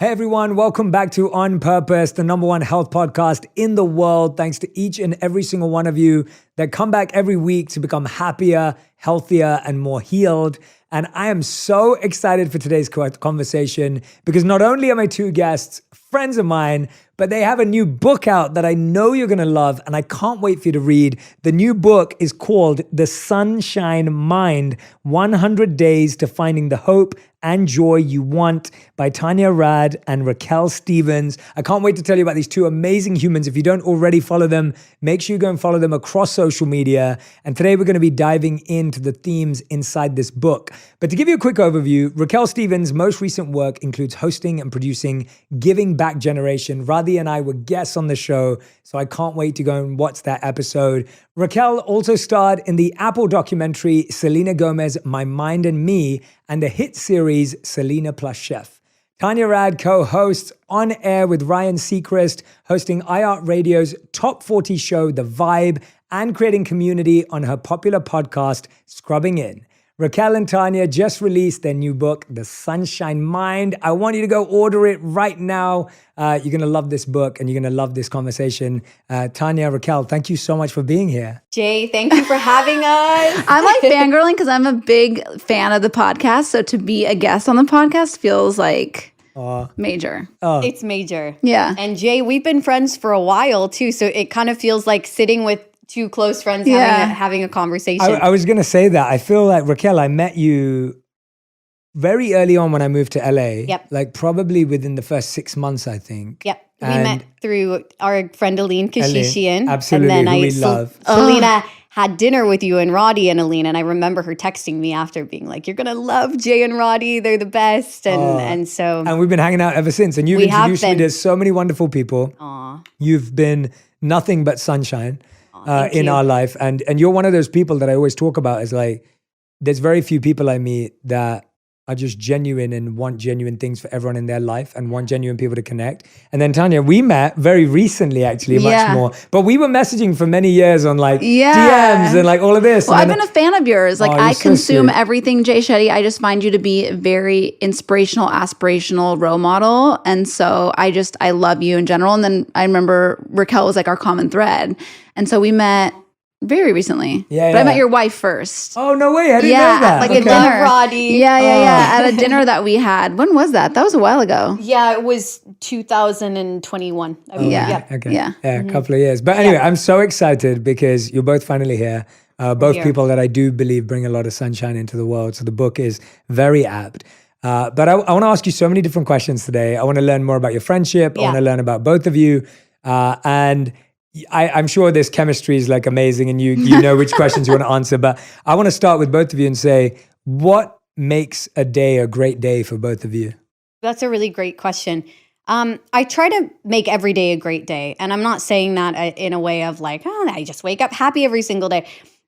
Hey everyone, welcome back to On Purpose, the #1 health podcast in the world. Thanks to each and every single one of you that come back every week to become happier, healthier, and more healed. And I am so excited for today's conversation because not only are my two guests friends of mine, but they have a new book out that I know you're going to love, and I can't wait for you to read. The new book is called The Sunshine Mind, 100 Days to Finding the Hope and Joy You Want by Tanya Rad and Raquelle Stevens. I can't wait to tell you about these two amazing humans. If you don't already follow them, make sure you go and follow them across social media. And today we're going to be diving into the themes inside this book. But to give you a quick overview, Raquelle Stevens' most recent work includes hosting and producing Giving Back Generation. Radhi and I were guests on the show, so I can't wait to go and watch that episode. Raquelle also starred in the Apple documentary Selena Gomez, My Mind and Me, and the hit series Selena Plus Chef. Tanya Rad co-hosts On Air with Ryan Seacrest, hosting iHeartRadio's Top 40 show, The Vibe, and creating community on her popular podcast, Scrubbing In. Raquelle and Tanya just released their new book, The Sunshine Mind. I want you to go order it right now. You're going to love this book and you're going to love this conversation. Tanya, Raquelle, thank you so much for being here. Jay, thank you for having us. I'm like fangirling because I'm a big fan of the podcast. So to be a guest on the podcast feels like major. It's major. Yeah. And Jay, we've been friends for a while too. So it kind of feels like sitting with two close friends having a conversation. I was going to say that. I feel like, Raquelle, I met you very early on when I moved to LA. Yep. Like probably within the first 6 months, I think. Yep. We met through our friend Aline Kashishian. Absolutely, and then who we love. Selena had dinner with you and Roddy and Aline. And I remember her texting me after being like, you're going to love Jay and Roddy. They're the best. And so. And we've been hanging out ever since. And you've introduced me to so many wonderful people. You've been nothing but sunshine. In our life. And you're one of those people that I always talk about as like, there's very few people I meet that are just genuine and want genuine things for everyone in their life and want genuine people to connect. And then Tanya, we met very recently actually, much more, but we were messaging for many years on like DMs and like all of this. Well, I've been a fan of yours. Like I consume everything Jay Shetty. I just find you to be a very inspirational, aspirational role model. And so I love you in general. And then I remember Raquelle was like our common thread. And so we met very recently. But I met your wife first. Oh, no way. I didn't know that. Like a dinner. Roddy. At a dinner that we had. When was that? That was a while ago. Yeah, it was 2021. A couple of years. But anyway, I'm so excited because you're both finally here. Both people that I do believe bring a lot of sunshine into the world. So the book is very apt. But I want to ask you so many different questions today. I want to learn more about your friendship. I want to learn about both of you. And I'm sure this chemistry is like amazing and you know which questions you want to answer, but I want to start with both of you and say, what makes a day a great day for both of you? That's a really great question. I try to make every day a great day. And I'm not saying that in a way of like, I just wake up happy every single day.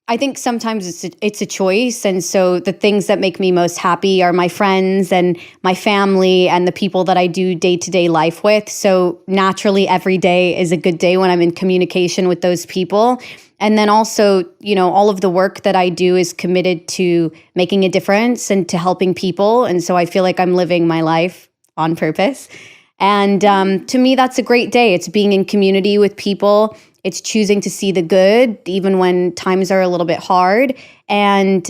I think sometimes it's a choice. And so the things that make me most happy are my friends and my family and the people that I do day-to-day life with. So naturally, every day is a good day when I'm in communication with those people. And then also, all of the work that I do is committed to making a difference and to helping people. And so I feel like I'm living my life on purpose. And to me, that's a great day. It's being in community with people. It's choosing to see the good, even when times are a little bit hard, and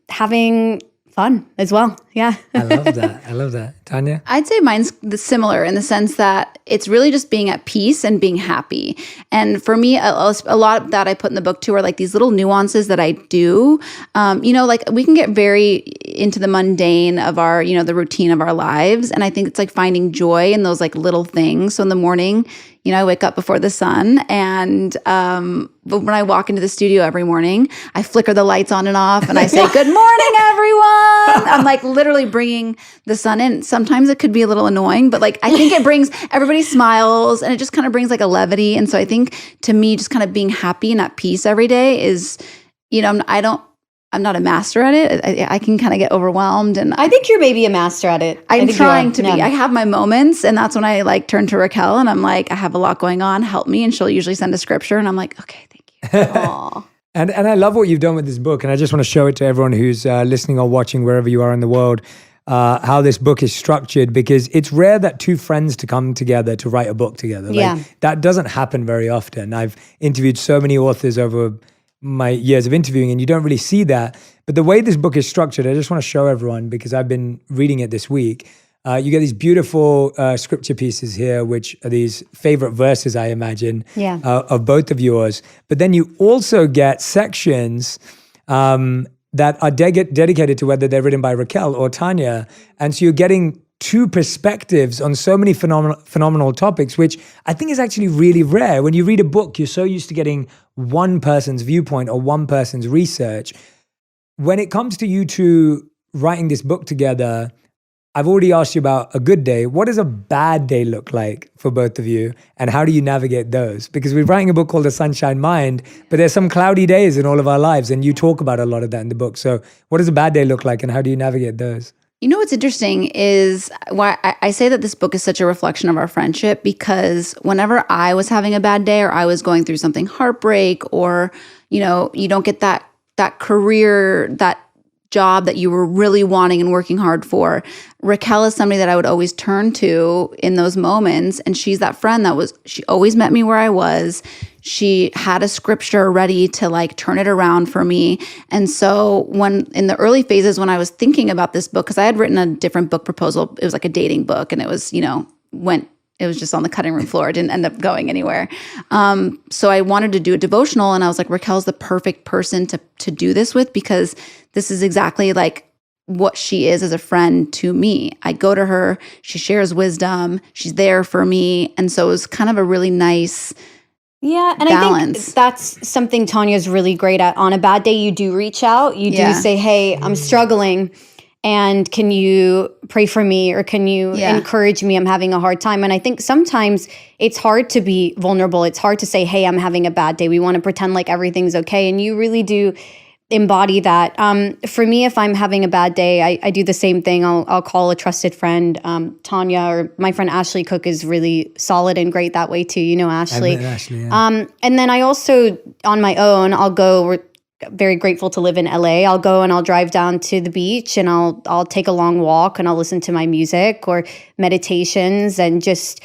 having fun as well. Yeah. I love that. Tanya? I'd say mine's similar in the sense that it's really just being at peace and being happy. And for me, a lot of that I put in the book too are like these little nuances that I do. Like we can get very into the mundane of our, the routine of our lives. And I think it's like finding joy in those like little things. So in the morning, I wake up before the sun, and but when I walk into the studio every morning, I flicker the lights on and off, and I say, "Good morning, everyone." I'm like literally bringing the sun in. Sometimes it could be a little annoying, but like I think it brings everybody smiles, and it just kind of brings like a levity. And so I think to me, just kind of being happy and at peace every day is, I'm not a master at it. I can kind of get overwhelmed, and I think you're maybe a master at it. I'm trying to be. I have my moments, and that's when I like turn to Raquelle, and I'm like, I have a lot going on. Help me, and she'll usually send a scripture, and I'm like, okay, thank you. Aww. And I love what you've done with this book, and I just want to show it to everyone who's listening or watching wherever you are in the world. how this book is structured, because it's rare that two friends to come together to write a book together. Like, Yeah. that doesn't happen very often. I've interviewed so many authors over my years of interviewing, and you don't really see that. But the way this book is structured, I just want to show everyone, because I've been reading it this week. You get these beautiful scripture pieces here, which are these favorite verses, I imagine, of both of yours. But then you also get sections that are dedicated to whether they're written by Raquelle or Tanya. And so you're getting two perspectives on so many phenomenal topics, which I think is actually really rare. When you read a book, you're so used to getting one person's viewpoint or one person's research. When it comes to you two writing this book together, I've already asked you about a good day. What does a bad day look like for both of you? And how do you navigate those? Because we're writing a book called The Sunshine Mind, but there's some cloudy days in all of our lives. And you talk about a lot of that in the book. So what does a bad day look like, and how do you navigate those? You know what's interesting is why I say that this book is such a reflection of our friendship, because whenever I was having a bad day or I was going through something, heartbreak, or, you don't get that career, that job that you were really wanting and working hard for, Raquelle is somebody that I would always turn to in those moments. And she's that friend she always met me where I was. She had a scripture ready to like turn it around for me. And so when in the early phases, when I was thinking about this book, because I had written a different book proposal, it was like a dating book, and it was, it was just on the cutting room floor. It didn't end up going anywhere. So I wanted to do a devotional, and I was like, Raquelle's the perfect person to do this with, because this is exactly like what she is as a friend to me. I go to her, she shares wisdom, she's there for me. And so it was kind of a really nice and balance. I think that's something Tanya's really great at. On a bad day, you do reach out. You do say, hey, I'm struggling. And can you pray for me, or can you encourage me? I'm having a hard time. And I think sometimes it's hard to be vulnerable. It's hard to say, hey, I'm having a bad day. We want to pretend like everything's okay. And you really do embody that. For me, if I'm having a bad day, I do the same thing. I'll call a trusted friend. Tanya, or my friend Ashley Cook, is really solid and great that way too. You know Ashley. I met Ashley, yeah. And then I also, on my own, I'll go. We're very grateful to live in LA. I'll go and I'll drive down to the beach, and I'll take a long walk, and I'll listen to my music or meditations, and just,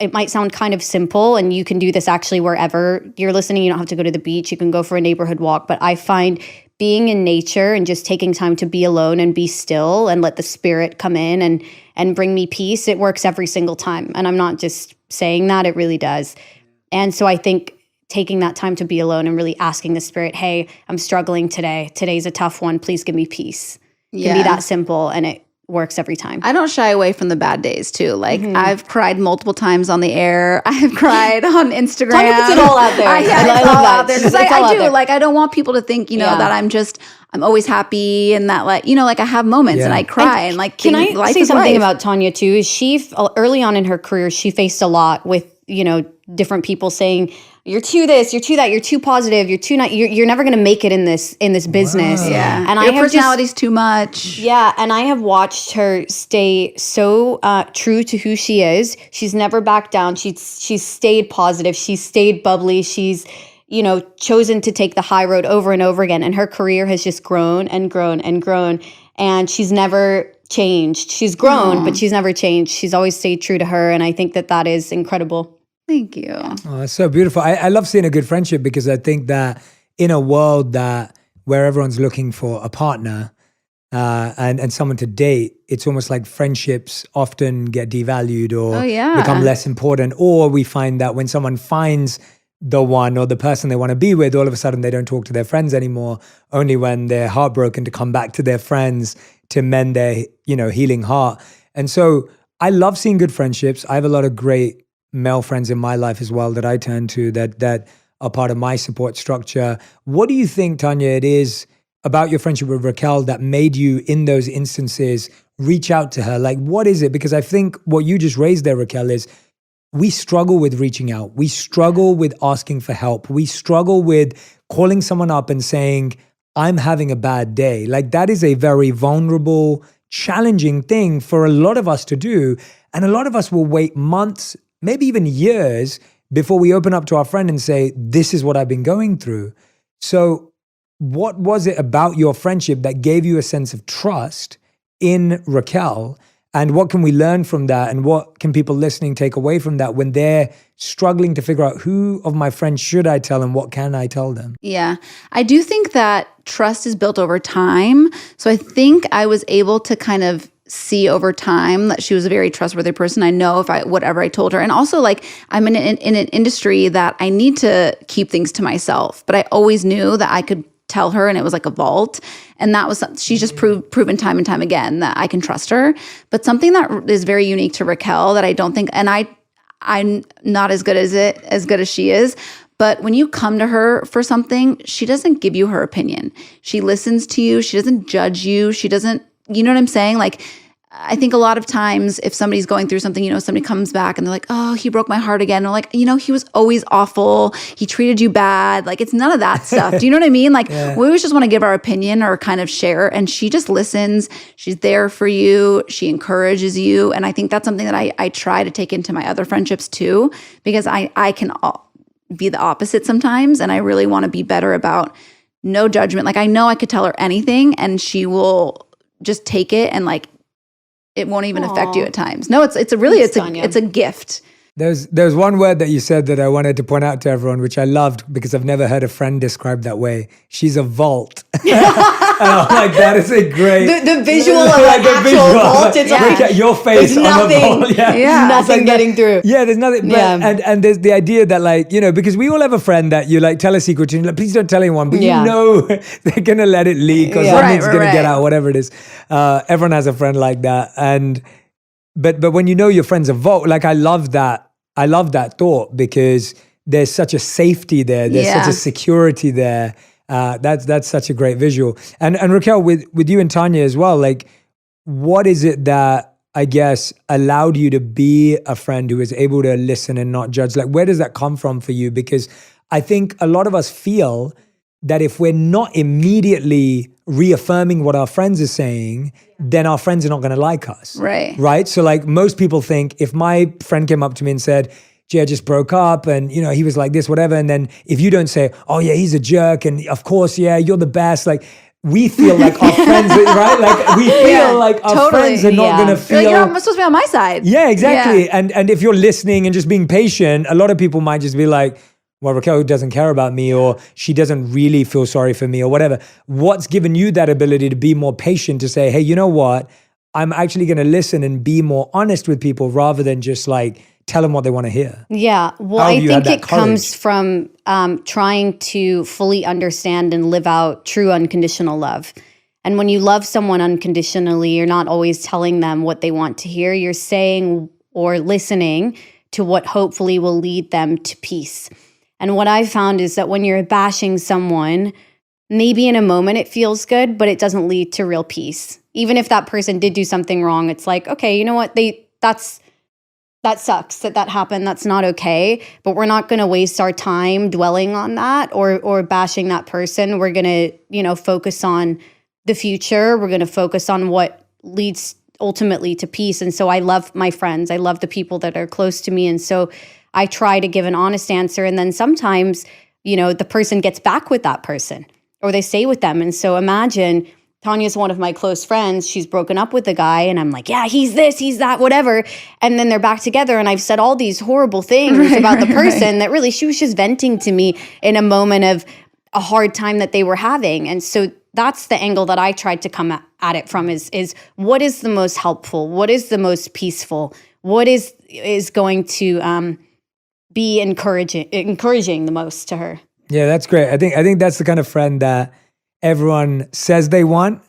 it might sound kind of simple, and you can do this actually wherever you're listening. You don't have to go to the beach. You can go for a neighborhood walk. But I find being in nature and just taking time to be alone and be still and let the spirit come in and bring me peace, it works every single time. And I'm not just saying that, it really does. And so I think taking that time to be alone and really asking the spirit, hey, I'm struggling today. Today's a tough one. Please give me peace. It can be that simple, and it works every time. I don't shy away from the bad days too. Like I've cried multiple times on the air. I have cried on Instagram. Tanya puts it all out there. I love that. Out there, because I do. Like, I don't want people to think, that I'm always happy, and that like I have moments and I cry and like. Can I say something about Tanya too? Is she early on in her career, she faced a lot with different people saying, you're too this, you're too that, you're too positive, you're too not, you're never going to make it in this business. Wow. Yeah. And your personality's too much. Yeah. And I have watched her stay so true to who she is. She's never backed down. She's stayed positive. She's stayed bubbly. She's, chosen to take the high road over and over again. And her career has just grown and grown and grown. And she's never changed. She's grown, but she's never changed. She's always stayed true to her. And I think that is incredible. Thank you. Oh, that's so beautiful. I love seeing a good friendship, because I think that in a world where everyone's looking for a partner and someone to date, it's almost like friendships often get devalued or become less important. Or we find that when someone finds the one or the person they want to be with, all of a sudden they don't talk to their friends anymore, only when they're heartbroken to come back to their friends to mend their, healing heart. And so I love seeing good friendships. I have a lot of great male friends in my life as well that I turn to that are part of my support structure. What do you think, Tanya, it is about your friendship with Raquelle that made you, in those instances, reach out to her? Like, what is it? Because I think what you just raised there, Raquelle, is we struggle with reaching out. We struggle with asking for help. We struggle with calling someone up and saying, I'm having a bad day. Like, that is a very vulnerable, challenging thing for a lot of us to do. And a lot of us will wait months, maybe even years, before we open up to our friend and say, this is what I've been going through. So what was it about your friendship that gave you a sense of trust in Raquelle? And what can we learn from that? And what can people listening take away from that when they're struggling to figure out who of my friends should I tell and what can I tell them? Yeah. I do think that trust is built over time. So I think I was able to kind of see over time that she was a very trustworthy person. I know if whatever I told her. And also, like, I'm in an industry that I need to keep things to myself, but I always knew that I could tell her, and it was like a vault. And that was she's just proven time and time again that I can trust her. But something that is very unique to Raquelle that I don't think, and I'm not as good as she is. But when you come to her for something, she doesn't give you her opinion. She listens to you. She doesn't judge you. She doesn't, you know what I'm saying? Like, I think a lot of times if somebody's going through something, somebody comes back and they're like, oh, he broke my heart again. And I'm like, he was always awful. He treated you bad. Like, it's none of that stuff. Do you know what I mean? Like, we always just want to give our opinion or kind of share. And she just listens. She's there for you. She encourages you. And I think that's something that I try to take into my other friendships too, because I can be the opposite sometimes. And I really want to be better about no judgment. Like, I know I could tell her anything and she will just take it and like, it won't even affect you at times. No, it's a gift. There's one word that you said that I wanted to point out to everyone, which I loved because I've never heard a friend described that way. She's a vault. And I'm like, that is a great... The visual of like an actual vault. It's like, your face on the vault. Nothing getting through. Yeah, there's nothing. But, and there's the idea that like, because we all have a friend that you like tell a secret to, and like, please don't tell anyone, but they're going to let it leak or something's going to get out, whatever it is. Everyone has a friend like that. And but when your friend's a vault, like I love that thought because there's such a safety there. There's such a security there. That's such a great visual. And Raquelle, with you and Tanya as well, like what is it that I guess allowed you to be a friend who is able to listen and not judge? Like where does that come from for you? Because I think a lot of us feel that if we're not immediately reaffirming what our friends are saying, then our friends are not going to like us. Right? So like most people think if my friend came up to me and said, Jay, I just broke up and, he was like this, whatever. And then if you don't say, oh yeah, he's a jerk. And of course, yeah, you're the best. Like we feel like our friends, right? Like we feel like our friends are not going to feel. Like, you're supposed to be on my side. Yeah, exactly. Yeah. And if you're listening and just being patient, a lot of people might just be like, well, Raquelle doesn't care about me or she doesn't really feel sorry for me or whatever. What's given you that ability to be more patient to say, hey, you know what? I'm actually going to listen and be more honest with people rather than just like tell them what they want to hear. Yeah. Well, I think it comes from trying to fully understand and live out true unconditional love. And when you love someone unconditionally, you're not always telling them what they want to hear. You're saying or listening to what hopefully will lead them to peace. And what I've found is that when you're bashing someone, maybe in a moment it feels good, but it doesn't lead to real peace. Even if that person did do something wrong, it's like, okay, you know what? That sucks that happened. That's not okay. But we're not going to waste our time dwelling on that or bashing that person. We're going to, focus on the future. We're going to focus on what leads ultimately to peace. And so I love my friends. I love the people that are close to me. And so I try to give an honest answer. And then sometimes, the person gets back with that person or they stay with them. And so imagine Tanya's one of my close friends. She's broken up with a guy and I'm like, yeah, he's this, he's that, whatever. And then they're back together and I've said all these horrible things about the person that really she was just venting to me in a moment of a hard time that they were having. And so that's the angle that I tried to come at it from is what is the most helpful? What is the most peaceful? What is going to be encouraging the most to her? Yeah, that's great. I think that's the kind of friend that everyone says they want.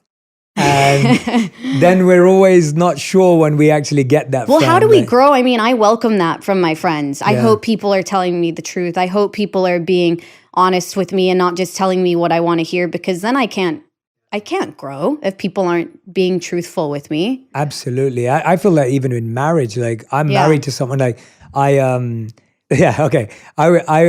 And then we're always not sure when we actually get that. Well, how do we grow? I mean, I welcome that from my friends. I hope people are telling me the truth. I hope people are being honest with me and not just telling me what I want to hear, because then I can't grow if people aren't being truthful with me. Absolutely. I feel that even in marriage, like I'm married to someone like I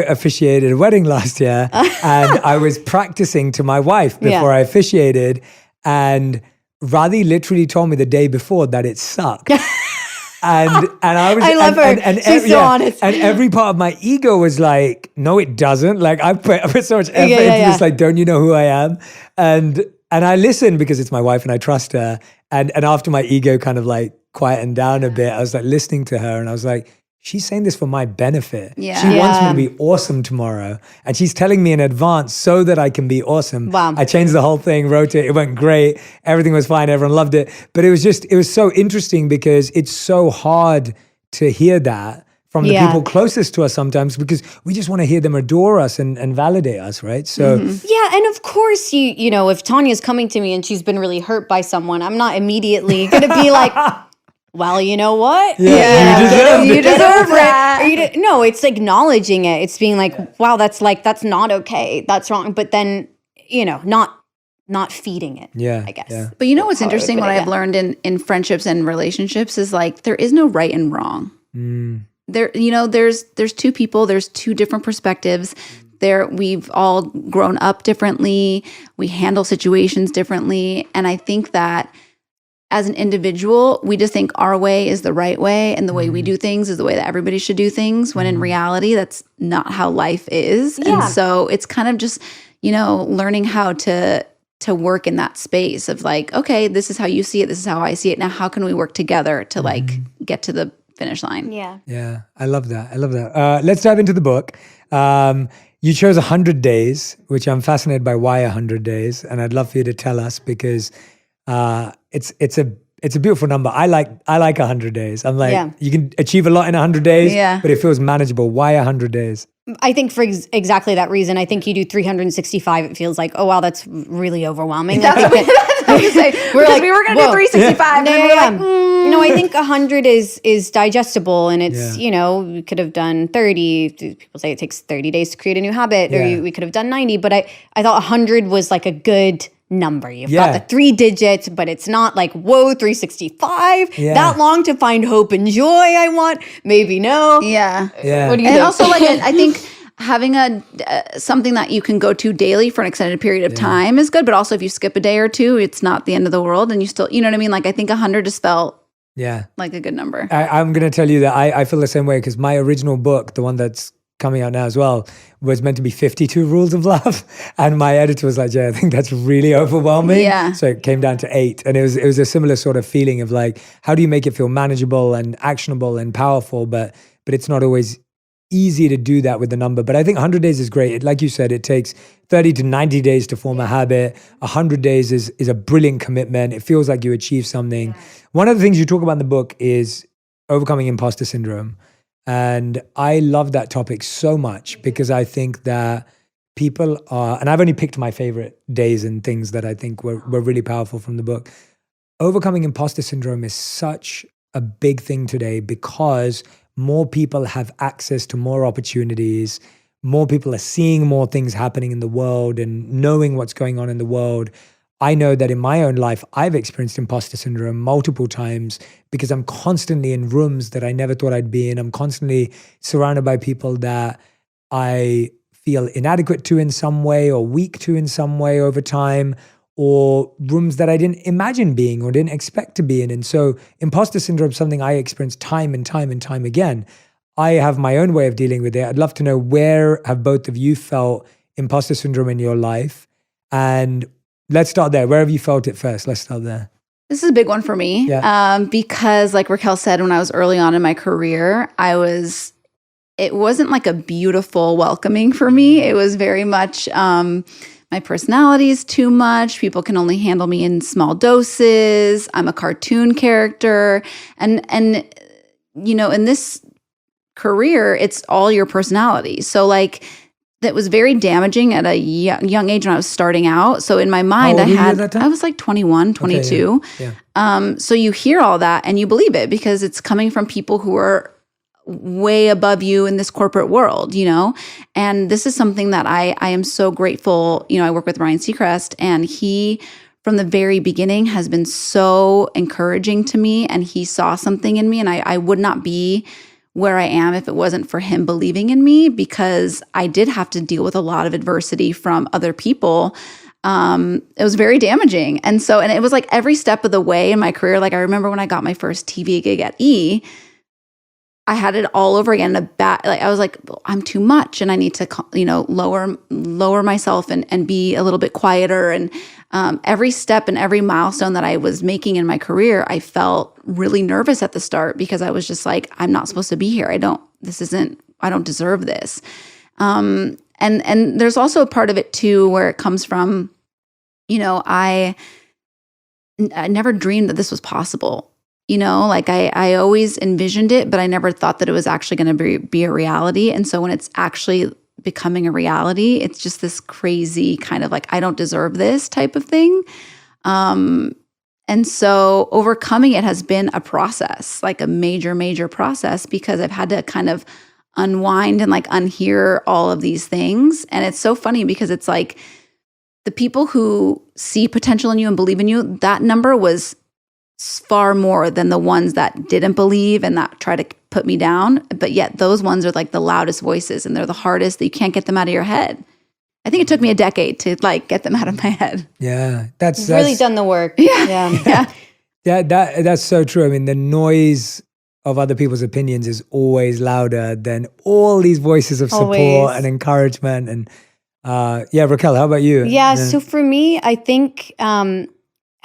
officiated a wedding last year and I was practicing to my wife before I officiated, and Radhi literally told me the day before that it sucked. And I love her. And she's so honest. And every part of my ego was like, no, it doesn't. Like I put so much effort into this. Like, don't you know who I am? And And I listened because it's my wife and I trust her. And after my ego kind of like quietened down a bit, I was like listening to her and I was like, she's saying this for my benefit. Yeah. She wants me to be awesome tomorrow. And she's telling me in advance so that I can be awesome. Wow. I changed the whole thing, wrote it. It went great. Everything was fine. Everyone loved it. But it was so interesting because it's so hard to hear that from the people closest to us sometimes because we just want to hear them adore us and validate us, right? So Yeah, and of course, you know, if Tanya's coming to me and she's been really hurt by someone, I'm not immediately going to be like, well, you know what? Yeah. You deserve that. No, it's acknowledging it. It's being like, wow, that's not okay. That's wrong. But then, you know, not feeding it. Yeah, I guess. yeah. But you know what's How I would interesting? put What it, I've learned in friendships and relationships is like there is no right and wrong. There, you know, there's two people. There's two different perspectives. We've all grown up differently. We handle situations differently, and I think that as an individual, we just think our way is the right way, and the way we do things is the way that everybody should do things. When in reality, that's not how life is. Yeah. And so it's kind of just, you know, learning how to work in that space of like, okay, this is how you see it. This is how I see it. Now, how can we work together to like get to the finish line? Yeah. Yeah, I love that. Let's dive into the book. You chose 100 days, which I'm fascinated by why 100 days. And I'd love for you to tell us because it's a beautiful number. I like 100 days. I'm like, you can achieve a lot in 100 days, but it feels manageable. Why 100 days? I think for exactly that reason. I think you do 365. It feels like, oh wow, that's really overwhelming. That's what I was say. We were going to do 365. No, And we're like, no, I think 100 is digestible, and it's you know, we could have done 30. People say it takes 30 days to create a new habit, or we could have done 90. But I thought 100 was like a good number. You've got the 3 digits, but it's not like, whoa, 365, that long to find hope and joy. I want, maybe no. yeah. What do you And think? also, like, I think having something that you can go to daily for an extended period of time is good. But also, if you skip a day or two, it's not the end of the world, and you still, you know what I mean? Like, I think 100 just felt like a good number. I'm going to tell you that I feel the same way because my original book, the one that's coming out now as well, was meant to be 52 rules of love. And my editor was like, Jay, I think that's really overwhelming. Yeah. So it came down to 8. And it was a similar sort of feeling of like, how do you make it feel manageable and actionable and powerful? But it's not always easy to do that with the number. But I think 100 days is great. Like you said, it takes 30 to 90 days to form a habit. 100 days is a brilliant commitment. It feels like you achieve something. One of the things you talk about in the book is overcoming imposter syndrome. And I love that topic so much because I think that people are, and I've only picked my favorite days and things that I think were really powerful from the book. Overcoming imposter syndrome is such a big thing today because more people have access to more opportunities. More people are seeing more things happening in the world and knowing what's going on in the world. I know that in my own life, I've experienced imposter syndrome multiple times because I'm constantly in rooms that I never thought I'd be in. I'm constantly surrounded by people that I feel inadequate to in some way or weak to in some way over time, or rooms that I didn't imagine being or didn't expect to be in. And so imposter syndrome is something I experience time and time and time again. I have my own way of dealing with it. I'd love to know, where have both of you felt imposter syndrome in your life? And let's start there. Where have you felt it first? Let's start there. This is a big one for me because like Raquelle said, when I was early on in my career, it wasn't like a beautiful welcoming for me. It was very much, my personality is too much. People can only handle me in small doses. I'm a cartoon character. And you know, in this career, it's all your personality. So like, that was very damaging at a young age when I was starting out. So in my mind, I was like 21, 22. Okay, yeah. So you hear all that and you believe it because it's coming from people who are way above you in this corporate world, you know? And this is something that I am so grateful. You know, I work with Ryan Seacrest, and he, from the very beginning, has been so encouraging to me, and he saw something in me, and I would not be where I am if it wasn't for him believing in me, because I did have to deal with a lot of adversity from other people. It was very damaging. And it was like every step of the way in my career. Like I remember when I got my first TV gig at E, I had it all over again. I was like, I'm too much and I need to, you know, lower myself and be a little bit quieter. And every step and every milestone that I was making in my career, I felt really nervous at the start because I was just like, I'm not supposed to be here. I don't deserve this. And there's also a part of it too, where it comes from, I never dreamed that this was possible. Like I always envisioned it, but I never thought that it was actually going to be a reality. And so when it's actually becoming a reality, it's just this crazy kind of like, I don't deserve this type of thing. And so overcoming it has been a process, like a major, major process, because I've had to kind of unwind and like unhear all of these things. And it's so funny because it's like the people who see potential in you and believe in you, that number was far more than the ones that didn't believe and that try to put me down. But yet those ones are like the loudest voices and they're the hardest, that you can't get them out of your head. I think it took me a decade to like get them out of my head. Yeah. That's really done the work. Yeah. That's so true. I mean, the noise of other people's opinions is always louder than all these voices of support and encouragement. And Raquelle, how about you? Yeah. So for me, I think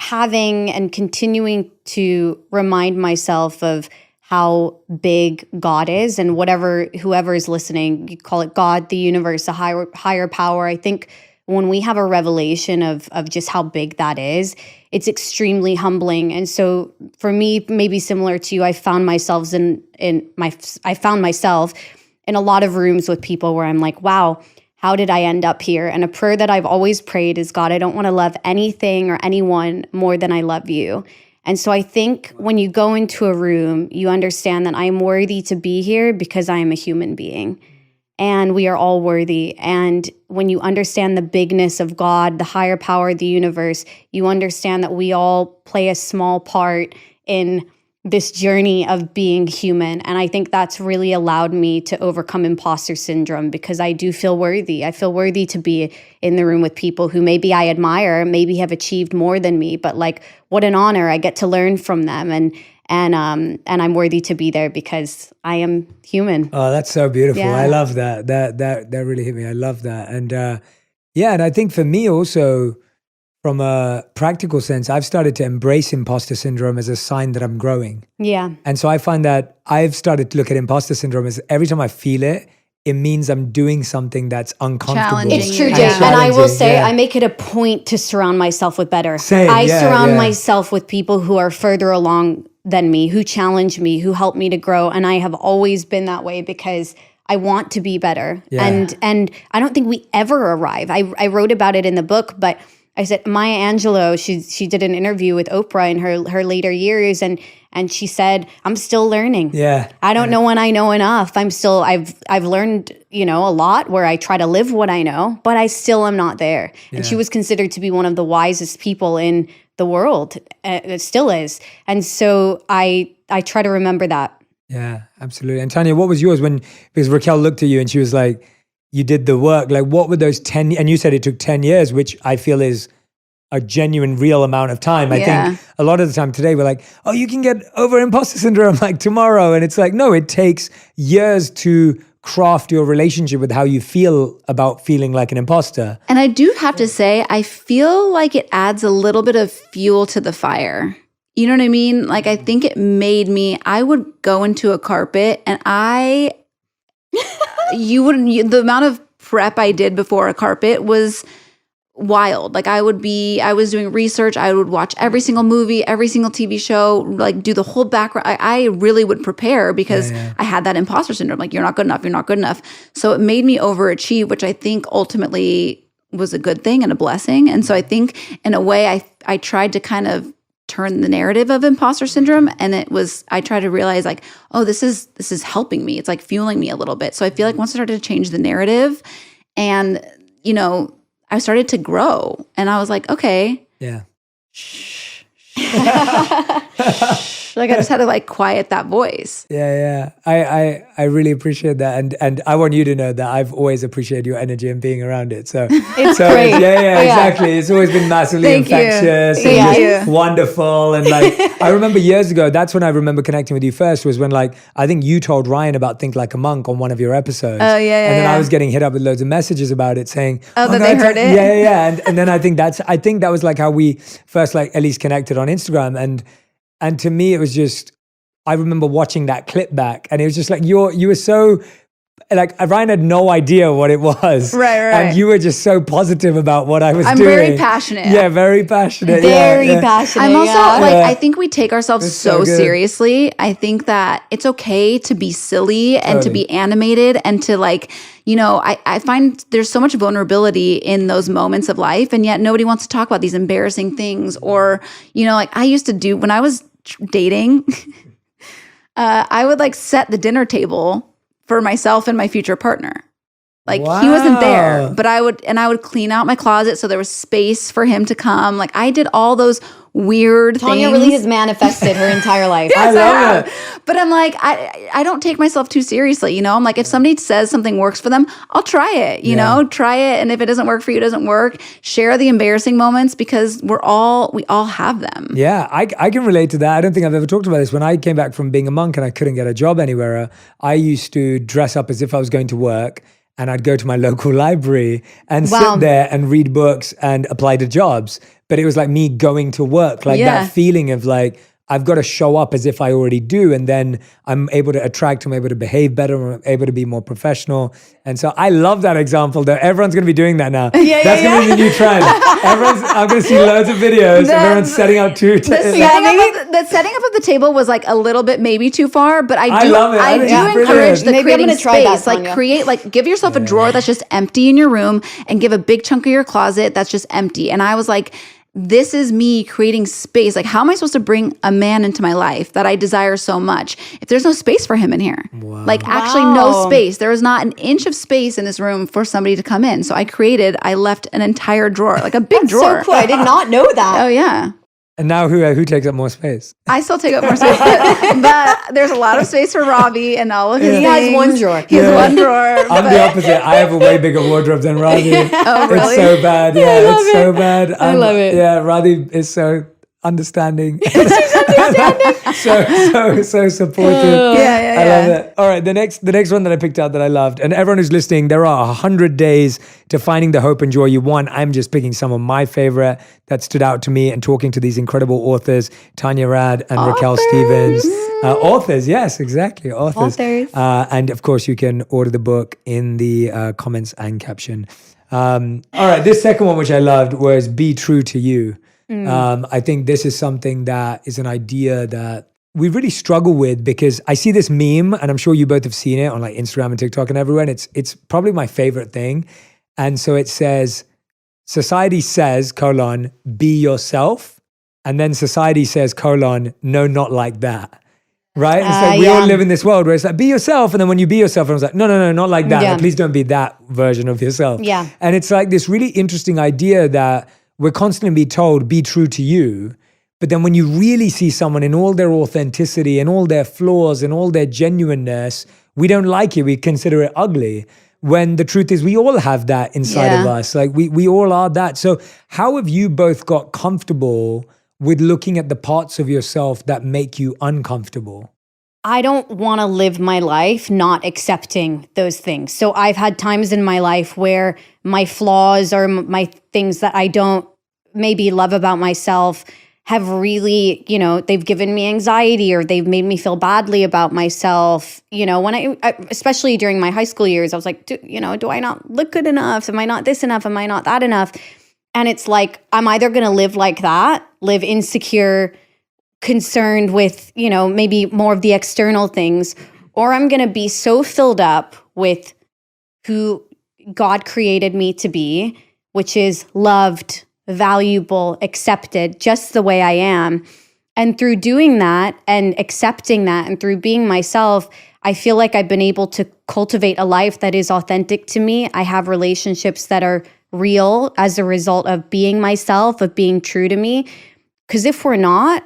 having and continuing to remind myself of how big God is, and whoever is listening, you call it God, the universe, a higher power. I think when we have a revelation of just how big that is, it's extremely humbling. And so for me, maybe similar to you, I found myself in a lot of rooms with people where I'm like, wow, how did I end up here? And a prayer that I've always prayed is, God, I don't want to love anything or anyone more than I love you. And so I think when you go into a room, you understand that I am worthy to be here because I am a human being. And we are all worthy. And when you understand the bigness of God, the higher power of the universe, you understand that we all play a small part in this journey of being human. And I think that's really allowed me to overcome imposter syndrome, because I do feel worthy. I feel worthy to be in the room with people who maybe I admire, maybe have achieved more than me, but like, what an honor. I get to learn from them. And I'm worthy to be there because I am human. Oh, that's so beautiful. Yeah. I love that. That really hit me. I love that. And and I think for me also, from a practical sense, I've started to embrace imposter syndrome as a sign that I'm growing. Yeah. And so I find that I've started to look at imposter syndrome as every time I feel it, it means I'm doing something that's uncomfortable. It's true, Jay. And I will say, I make it a point to surround myself with better. I surround myself with people who are further along than me, who challenge me, who help me to grow. And I have always been that way because I want to be better. Yeah. And I don't think we ever arrive. I wrote about it in the book, but I said, Maya Angelou, she did an interview with Oprah in her later years, and she said, I'm still learning. Yeah. I don't know when I know enough. I've learned, a lot where I try to live what I know, but I still am not there. Yeah. And she was considered to be one of the wisest people in the world. It still is. And so I try to remember that. Yeah, absolutely. And Tanya, what was yours because Raquelle looked at you and she was like, you did the work. Like, what were those 10, and you said it took 10 years, which I feel is a genuine, real amount of time. I think a lot of the time today we're like, oh, you can get over imposter syndrome like tomorrow. And it's like, no, it takes years to craft your relationship with how you feel about feeling like an imposter. And I do have to say, I feel like it adds a little bit of fuel to the fire. You know what I mean? Like, I think it made me, I would go into a carpet and the amount of prep I did before a carpet was wild. Like I was doing research. I would watch every single movie, every single TV show, like do the whole background. I really would prepare because I had that imposter syndrome. Like, you're not good enough. You're not good enough. So it made me overachieve, which I think ultimately was a good thing and a blessing. And so I think in a way I tried to kind of turn the narrative of imposter syndrome, and I tried to realize like, oh, this is helping me. It's like fueling me a little bit. So I feel like once I started to change the narrative, and I started to grow, and I was like, okay, yeah, much. Like I just had to like quiet that voice. Yeah. I really appreciate that. And I want you to know that I've always appreciated your energy and being around it. So It's so great. yeah, exactly. It's always been massively Thank you. infectious and Thank just you. wonderful. And like I remember years ago, that's when I remember connecting with you first, was when like I think you told Ryan about Think Like a Monk on one of your episodes. Oh, yeah, And then I yeah. was getting hit up with loads of messages about it saying, Oh, that no, they heard it? Yeah. And then I think that was like how we first like at least connected on Instagram. And to me, it was just, I remember watching that clip back and it was just like, you were so, like Ryan had no idea what it was. Right. And you were just so positive about what I was I'm doing. very passionate. Yeah, very passionate. Very yeah. passionate. I'm also like, Yeah. I think we take ourselves It's so so good. seriously. I think that it's okay to be silly and to Totally. be animated and to like, you know, I find there's so much vulnerability in those moments of life. And yet nobody wants to talk about these embarrassing things. Or, you know, like I used to do when I was dating, I would like set the dinner table for myself and my future partner. Like he wasn't there, Wow. but I would clean out my closet so there was space for him to come. Like I did all those weird Tanya things. really has manifested her entire life. I love it. But I'm like, I don't take myself too seriously, you know? I'm like, if somebody says something works for them, I'll try it, you know? Try it. And if it doesn't work for you, it doesn't work. Share the embarrassing moments because we all have them. Yeah, I can relate to that. I don't think I've ever talked about this. When I came back from being a monk and I couldn't get a job anywhere, I used to dress up as if I was going to work and I'd go to my local library and Wow. sit there and read books and apply to jobs. But it was like me going to work, like Yeah. that feeling of like, I've got to show up as if I already do. And then I'm able to attract, I'm able to behave better, I'm able to be more professional. And so I love that example though. Everyone's going to be doing that now. That's going to be the new trend. I'm going to see loads of videos of everyone setting up two. The setting up of the table was like a little bit maybe too far, but I love it. I I think do it's encourage brilliant. the Maybe I'm creating gonna try that, space. Like Tanya. create, like give yourself a drawer that's just empty in your room and give a big chunk of your closet that's just empty. And I was like, this is me creating space. Like, how am I supposed to bring a man into my life that I desire so much if there's no space for him in here? Like, actually, no Wow. space. There was not an inch of space in this room for somebody to come in. So I left an entire drawer, like a big drawer. So cool. I did not know that. Oh, yeah. And now who takes up more space? I still take up more space, but there's a lot of space for Robbie and all of his He has things. one drawer. He has one drawer. I'm the opposite. I have a way bigger wardrobe than Radhi. Oh, really? It's so bad. Yeah, it's so bad. I love it. Yeah, Radhi is so understanding. so supportive. Yeah. I love it. All right, the next one that I picked out that I loved, and everyone who's listening, there are 100 days to finding the hope and joy you want. I'm just picking some of my favorite that stood out to me and talking to these incredible authors, Tanya Rad and Raquelle Stevens. Authors, yes, exactly, authors. And of course, you can order the book in the comments and caption. All right, this second one, which I loved, was Be True to You. I think this is something that is an idea that we really struggle with, because I see this meme, and I'm sure you both have seen it on like Instagram and TikTok and everywhere, and it's probably my favorite thing. And so it says, society says, be yourself. And then society says, no, not like that. Right? It's like we all live in this world where it's like, be yourself. And then when you be yourself, I was like, no, not like that. Yeah. Like, please don't be that version of yourself. Yeah. And it's like this really interesting idea that we're constantly being told, be true to you. But then when you really see someone in all their authenticity and all their flaws and all their genuineness, we don't like it. We consider it ugly. When the truth is we all have that inside of us. Like we all are that. So how have you both got comfortable with looking at the parts of yourself that make you uncomfortable? I don't want to live my life not accepting those things. So I've had times in my life where my flaws or my things that I don't maybe love about myself have really, they've given me anxiety or they've made me feel badly about myself. When I especially during my high school years, I was like, do I not look good enough? Am I not this enough? Am I not that enough? And it's like, I'm either going to live like that, live insecure, concerned with, maybe more of the external things, or I'm going to be so filled up with who God created me to be, which is loved, valuable, accepted, just the way I am. And through doing that and accepting that and through being myself, I feel like I've been able to cultivate a life that is authentic to me. I have relationships that are real as a result of being myself, of being true to me. Because if we're not,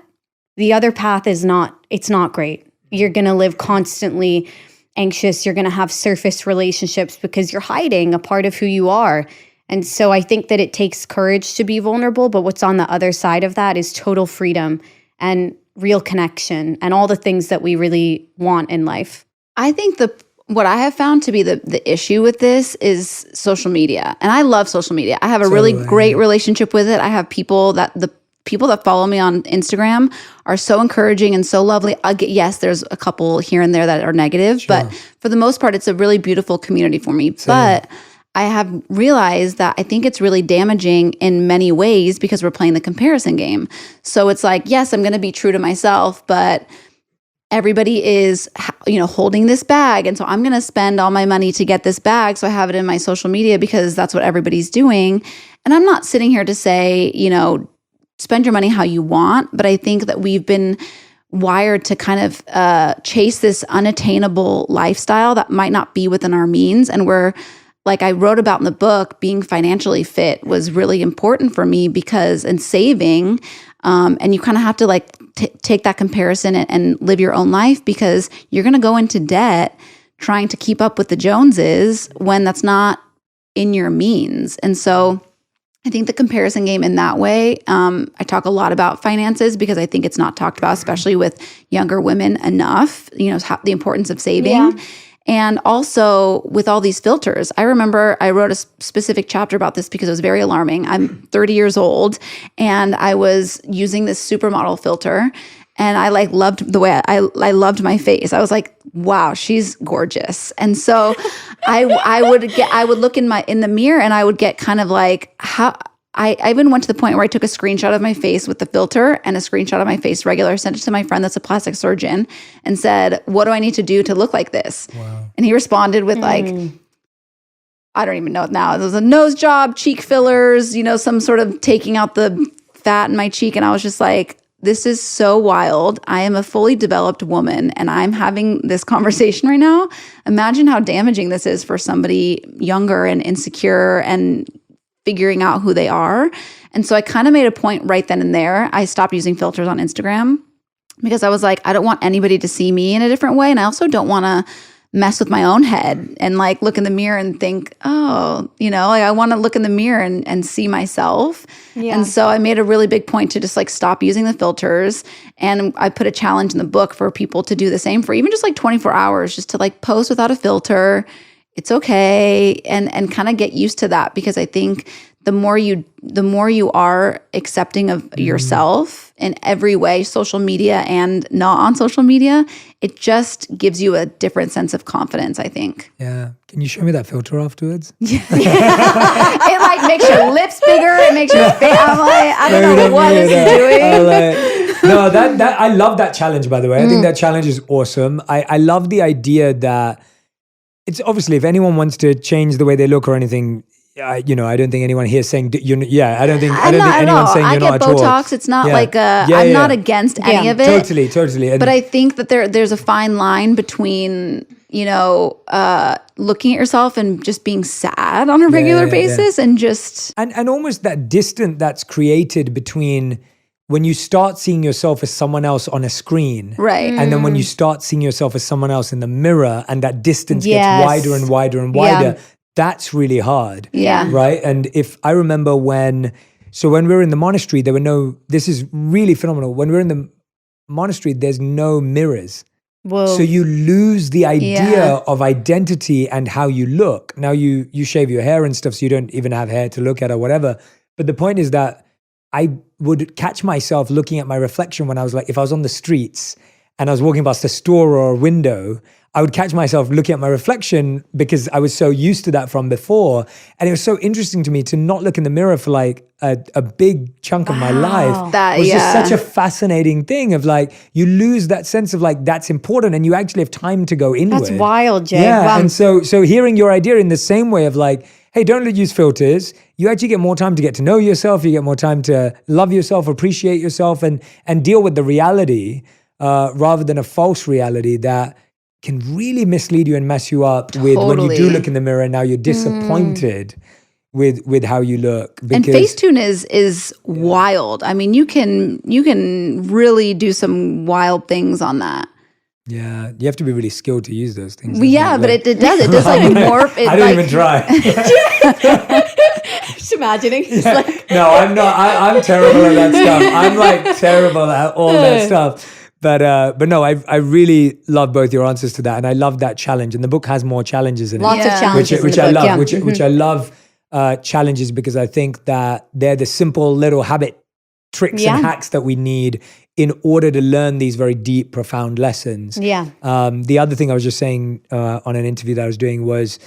the other path is not it's not great. You're going to live constantly anxious. You're going to have surface relationships because you're hiding a part of who you are. And so I think that it takes courage to be vulnerable, but what's on the other side of that is total freedom and real connection and all the things that we really want in life. I think what I have found to be the issue with this is social media. And I love social media. I have a really great relationship with it. I have the people that follow me on Instagram are so encouraging and so lovely. Yes, there's a couple here and there that are negative, but for the most part, it's a really beautiful community for me. But I have realized that I think it's really damaging in many ways because we're playing the comparison game. So it's like, yes, I'm going to be true to myself, but everybody is, holding this bag. And so I'm going to spend all my money to get this bag. So I have it in my social media because that's what everybody's doing. And I'm not sitting here to say, spend your money how you want. But I think that we've been wired to kind of chase this unattainable lifestyle that might not be within our means. And we're, like I wrote about in the book, being financially fit was really important for me because in saving, and you kind of have to take that comparison and live your own life because you're going to go into debt trying to keep up with the Joneses when that's not in your means. And so I think the comparison game in that way, I talk a lot about finances because I think it's not talked about, especially with younger women enough, the importance of saving. Yeah. And also with all these filters, I remember I wrote a specific chapter about this because it was very alarming. I'm 30 years old and I was using this supermodel filter and I loved the way I loved my face. I was like, wow, she's gorgeous. And so I would look in the mirror and I would get kind of like I even went to the point where I took a screenshot of my face with the filter and a screenshot of my face regular, sent it to my friend that's a plastic surgeon and said, what do I need to do to look like this? Wow. And he responded with I don't even know it now. It was a nose job, cheek fillers, some sort of taking out the fat in my cheek. And I was just like, this is so wild. I am a fully developed woman and I'm having this conversation right now. Imagine how damaging this is for somebody younger and insecure and figuring out who they are. And so I kind of made a point right then and there. I stopped using filters on Instagram because I was like, I don't want anybody to see me in a different way. And I also don't want to mess with my own head and look in the mirror and think, oh, I want to look in the mirror and see myself. Yeah. And so I made a really big point to just stop using the filters. And I put a challenge in the book for people to do the same for even just 24 hours, just to post without a filter. It's okay, and kind of get used to that because I think the more you are accepting of yourself in every way, social media and not on social media, it just gives you a different sense of confidence, I think. Yeah. Can you show me that filter afterwards? Yeah. It makes your lips bigger. It makes your face. I'm I don't know what it's doing. No, that I love that challenge, by the way. I think that challenge is awesome. I love the idea that it's obviously if anyone wants to change the way they look or anything, I don't think anyone here is saying I don't think anyone's saying you're not at all. I get Botox. It's not I'm not against any of it. Totally. But I think that there's a fine line between looking at yourself and just being sad on a regular basis and just and almost that distance that's created between when you start seeing yourself as someone else on a screen, right? And then when you start seeing yourself as someone else in the mirror, and that distance gets wider and wider and wider, that's really hard, right? And if I remember when we were in the monastery, this is really phenomenal. When we're in the monastery, there's no mirrors. Whoa. So you lose the idea of identity and how you look. Now you shave your hair and stuff, so you don't even have hair to look at or whatever. But the point is that I would catch myself looking at my reflection when I was if I was on the streets and I was walking past a store or a window, I would catch myself looking at my reflection because I was so used to that from before. And it was so interesting to me to not look in the mirror for a big chunk of my life. That was just such a fascinating thing of you lose that sense of that's important and you actually have time to go inward. That's wild, Jay. Yeah, wow. and so hearing your idea in the same way of hey, don't use filters. You actually get more time to get to know yourself. You get more time to love yourself, appreciate yourself, and deal with the reality rather than a false reality that can really mislead you and mess you up with when you do look in the mirror and now you're disappointed with how you look. And Facetune is wild. I mean, you can really do some wild things on that. Yeah, you have to be really skilled to use those things. Yeah, but it does like morph. I don't even try. Just imagining. No, I'm not. I'm terrible at that stuff. I'm like terrible at all that stuff. But no, I really love both your answers to that, and I love that challenge. And the book has more challenges in Lots it, of challenges, which in I the book, love. yeah. Which I love challenges, because I think that they're the simple little habit tricks and hacks that we need in order to learn these very deep, profound lessons. Yeah. The other thing I was just saying on an interview that I was doing was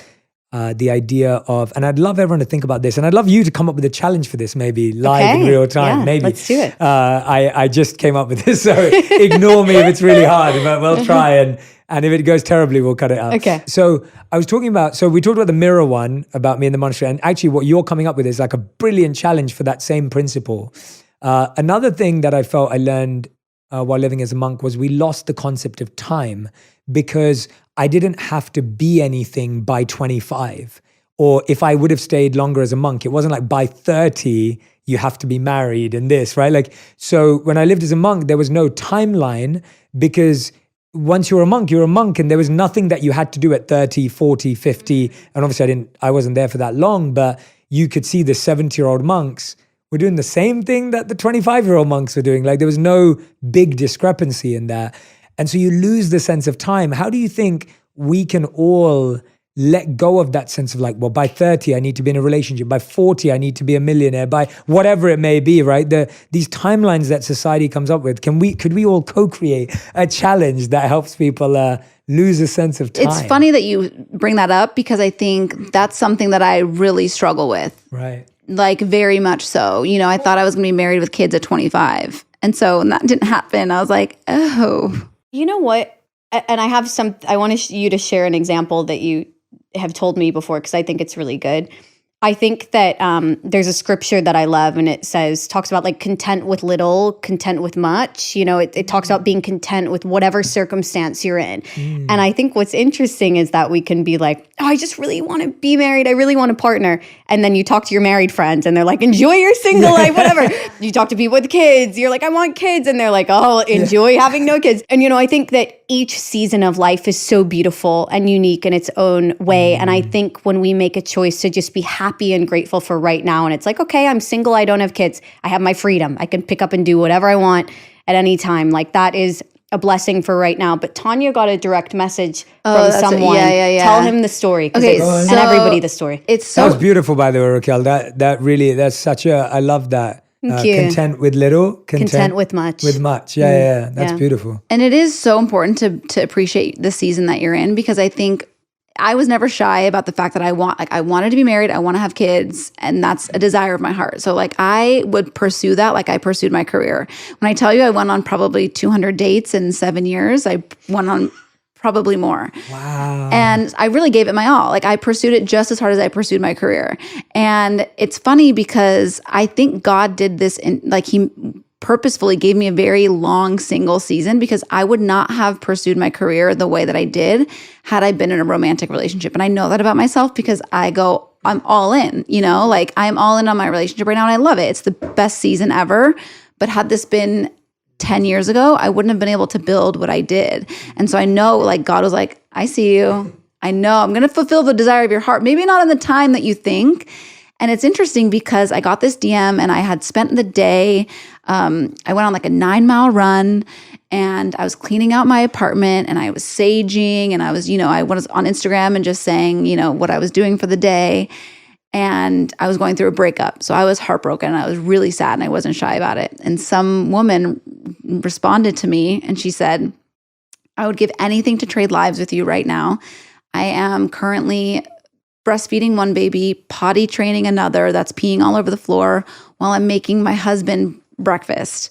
the idea of, and I'd love everyone to think about this, and I'd love you to come up with a challenge for this, maybe live in real time. Yeah, maybe. let's do it. I just came up with this, so ignore me if it's really hard, but we'll try, and if it goes terribly, we'll cut it out. Okay. So I was talking about, so we talked about the mirror one, about me and the monastery, and actually what you're coming up with is like a brilliant challenge for that same principle. Another thing that I felt I learned while living as a monk was we lost the concept of time, because I didn't have to be anything by 25. Or if I would have stayed longer as a monk, it wasn't like by 30, you have to be married and this, right? Like, so when I lived as a monk, there was no timeline, because once you're a monk, and there was nothing that you had to do at 30, 40, 50. And obviously I wasn't there for that long, but you could see the 70-year-old monks were doing the same thing that the 25-year-old monks were doing. Like, there was no big discrepancy in that. And so you lose the sense of time. How do you think we can all let go of that sense of like, well, by 30, I need to be in a relationship. By 40, I need to be a millionaire. By whatever it may be, right? These timelines that society comes up with, could we all co-create a challenge that helps people lose a sense of time? It's funny that you bring that up, because I think that's something that I really struggle with. Right. Like, very much so. You know, I thought I was going to be married with kids at 25. And so when that didn't happen, I was like, oh. You know what? And I want you to share an example that you have told me before, because I think it's really good. I think that there's a scripture that I love, and it talks about like content with little, content with much. You know, it talks about being content with whatever circumstance you're in. And I think what's interesting is that we can be like, oh, I just really want to be married. I really want a partner. And then you talk to your married friends and they're like, enjoy your single life, whatever. You talk to people with kids. You're like, I want kids. And they're like, oh, enjoy having no kids. And, you know, I think that each season of life is so beautiful and unique in its own way. And I think when we make a choice to just be happy and grateful for right now, and it's like, okay, I'm single, I don't have kids, I have my freedom, I can pick up and do whatever I want at any time. Like, that is a blessing for right now. But Tanya got a direct message from someone. Tell him the story. Okay, and everybody the story. That was beautiful, by the way, Raquelle. That's such a, I love that. Thank you. Content with little, content with much. With much, yeah. That's beautiful. And it is so important to appreciate the season that you're in, because I think I was never shy about the fact that I wanted to be married, I want to have kids, and that's a desire of my heart. So like, I would pursue that like I pursued my career. When I tell you I went on probably 200 dates in 7 years, I went on probably more. Wow. And I really gave it my all. Like, I pursued it just as hard as I pursued my career. And it's funny because I think God did this he purposefully gave me a very long single season, because I would not have pursued my career the way that I did had I been in a romantic relationship. And I know that about myself, because I'm all in, you know, like, I'm all in on my relationship right now and I love it. It's the best season ever. But had this been 10 years ago, I wouldn't have been able to build what I did. And so I know, like, God was like, I see you. I know I'm going to fulfill the desire of your heart. Maybe not in the time that you think. And it's interesting because I got this DM and I had spent the day, I went on like a 9-mile run, and I was cleaning out my apartment, and I was saging, and I was on Instagram and just saying, you know, what I was doing for the day. And I was going through a breakup. So I was heartbroken and I was really sad, and I wasn't shy about it. And some woman responded to me and she said, I would give anything to trade lives with you right now. I am currently breastfeeding one baby, potty training another that's peeing all over the floor while I'm making my husband breakfast.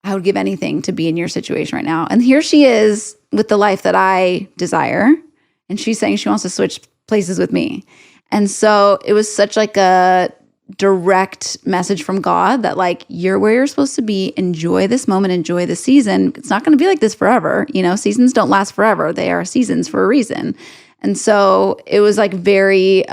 I would give anything to be in your situation right now. And here she is with the life that I desire. And she's saying she wants to switch places with me. And so it was such like a direct message from God that, like, you're where you're supposed to be. Enjoy this moment. Enjoy the season. It's not going to be like this forever. You know, seasons don't last forever. They are seasons for a reason. And so it was like very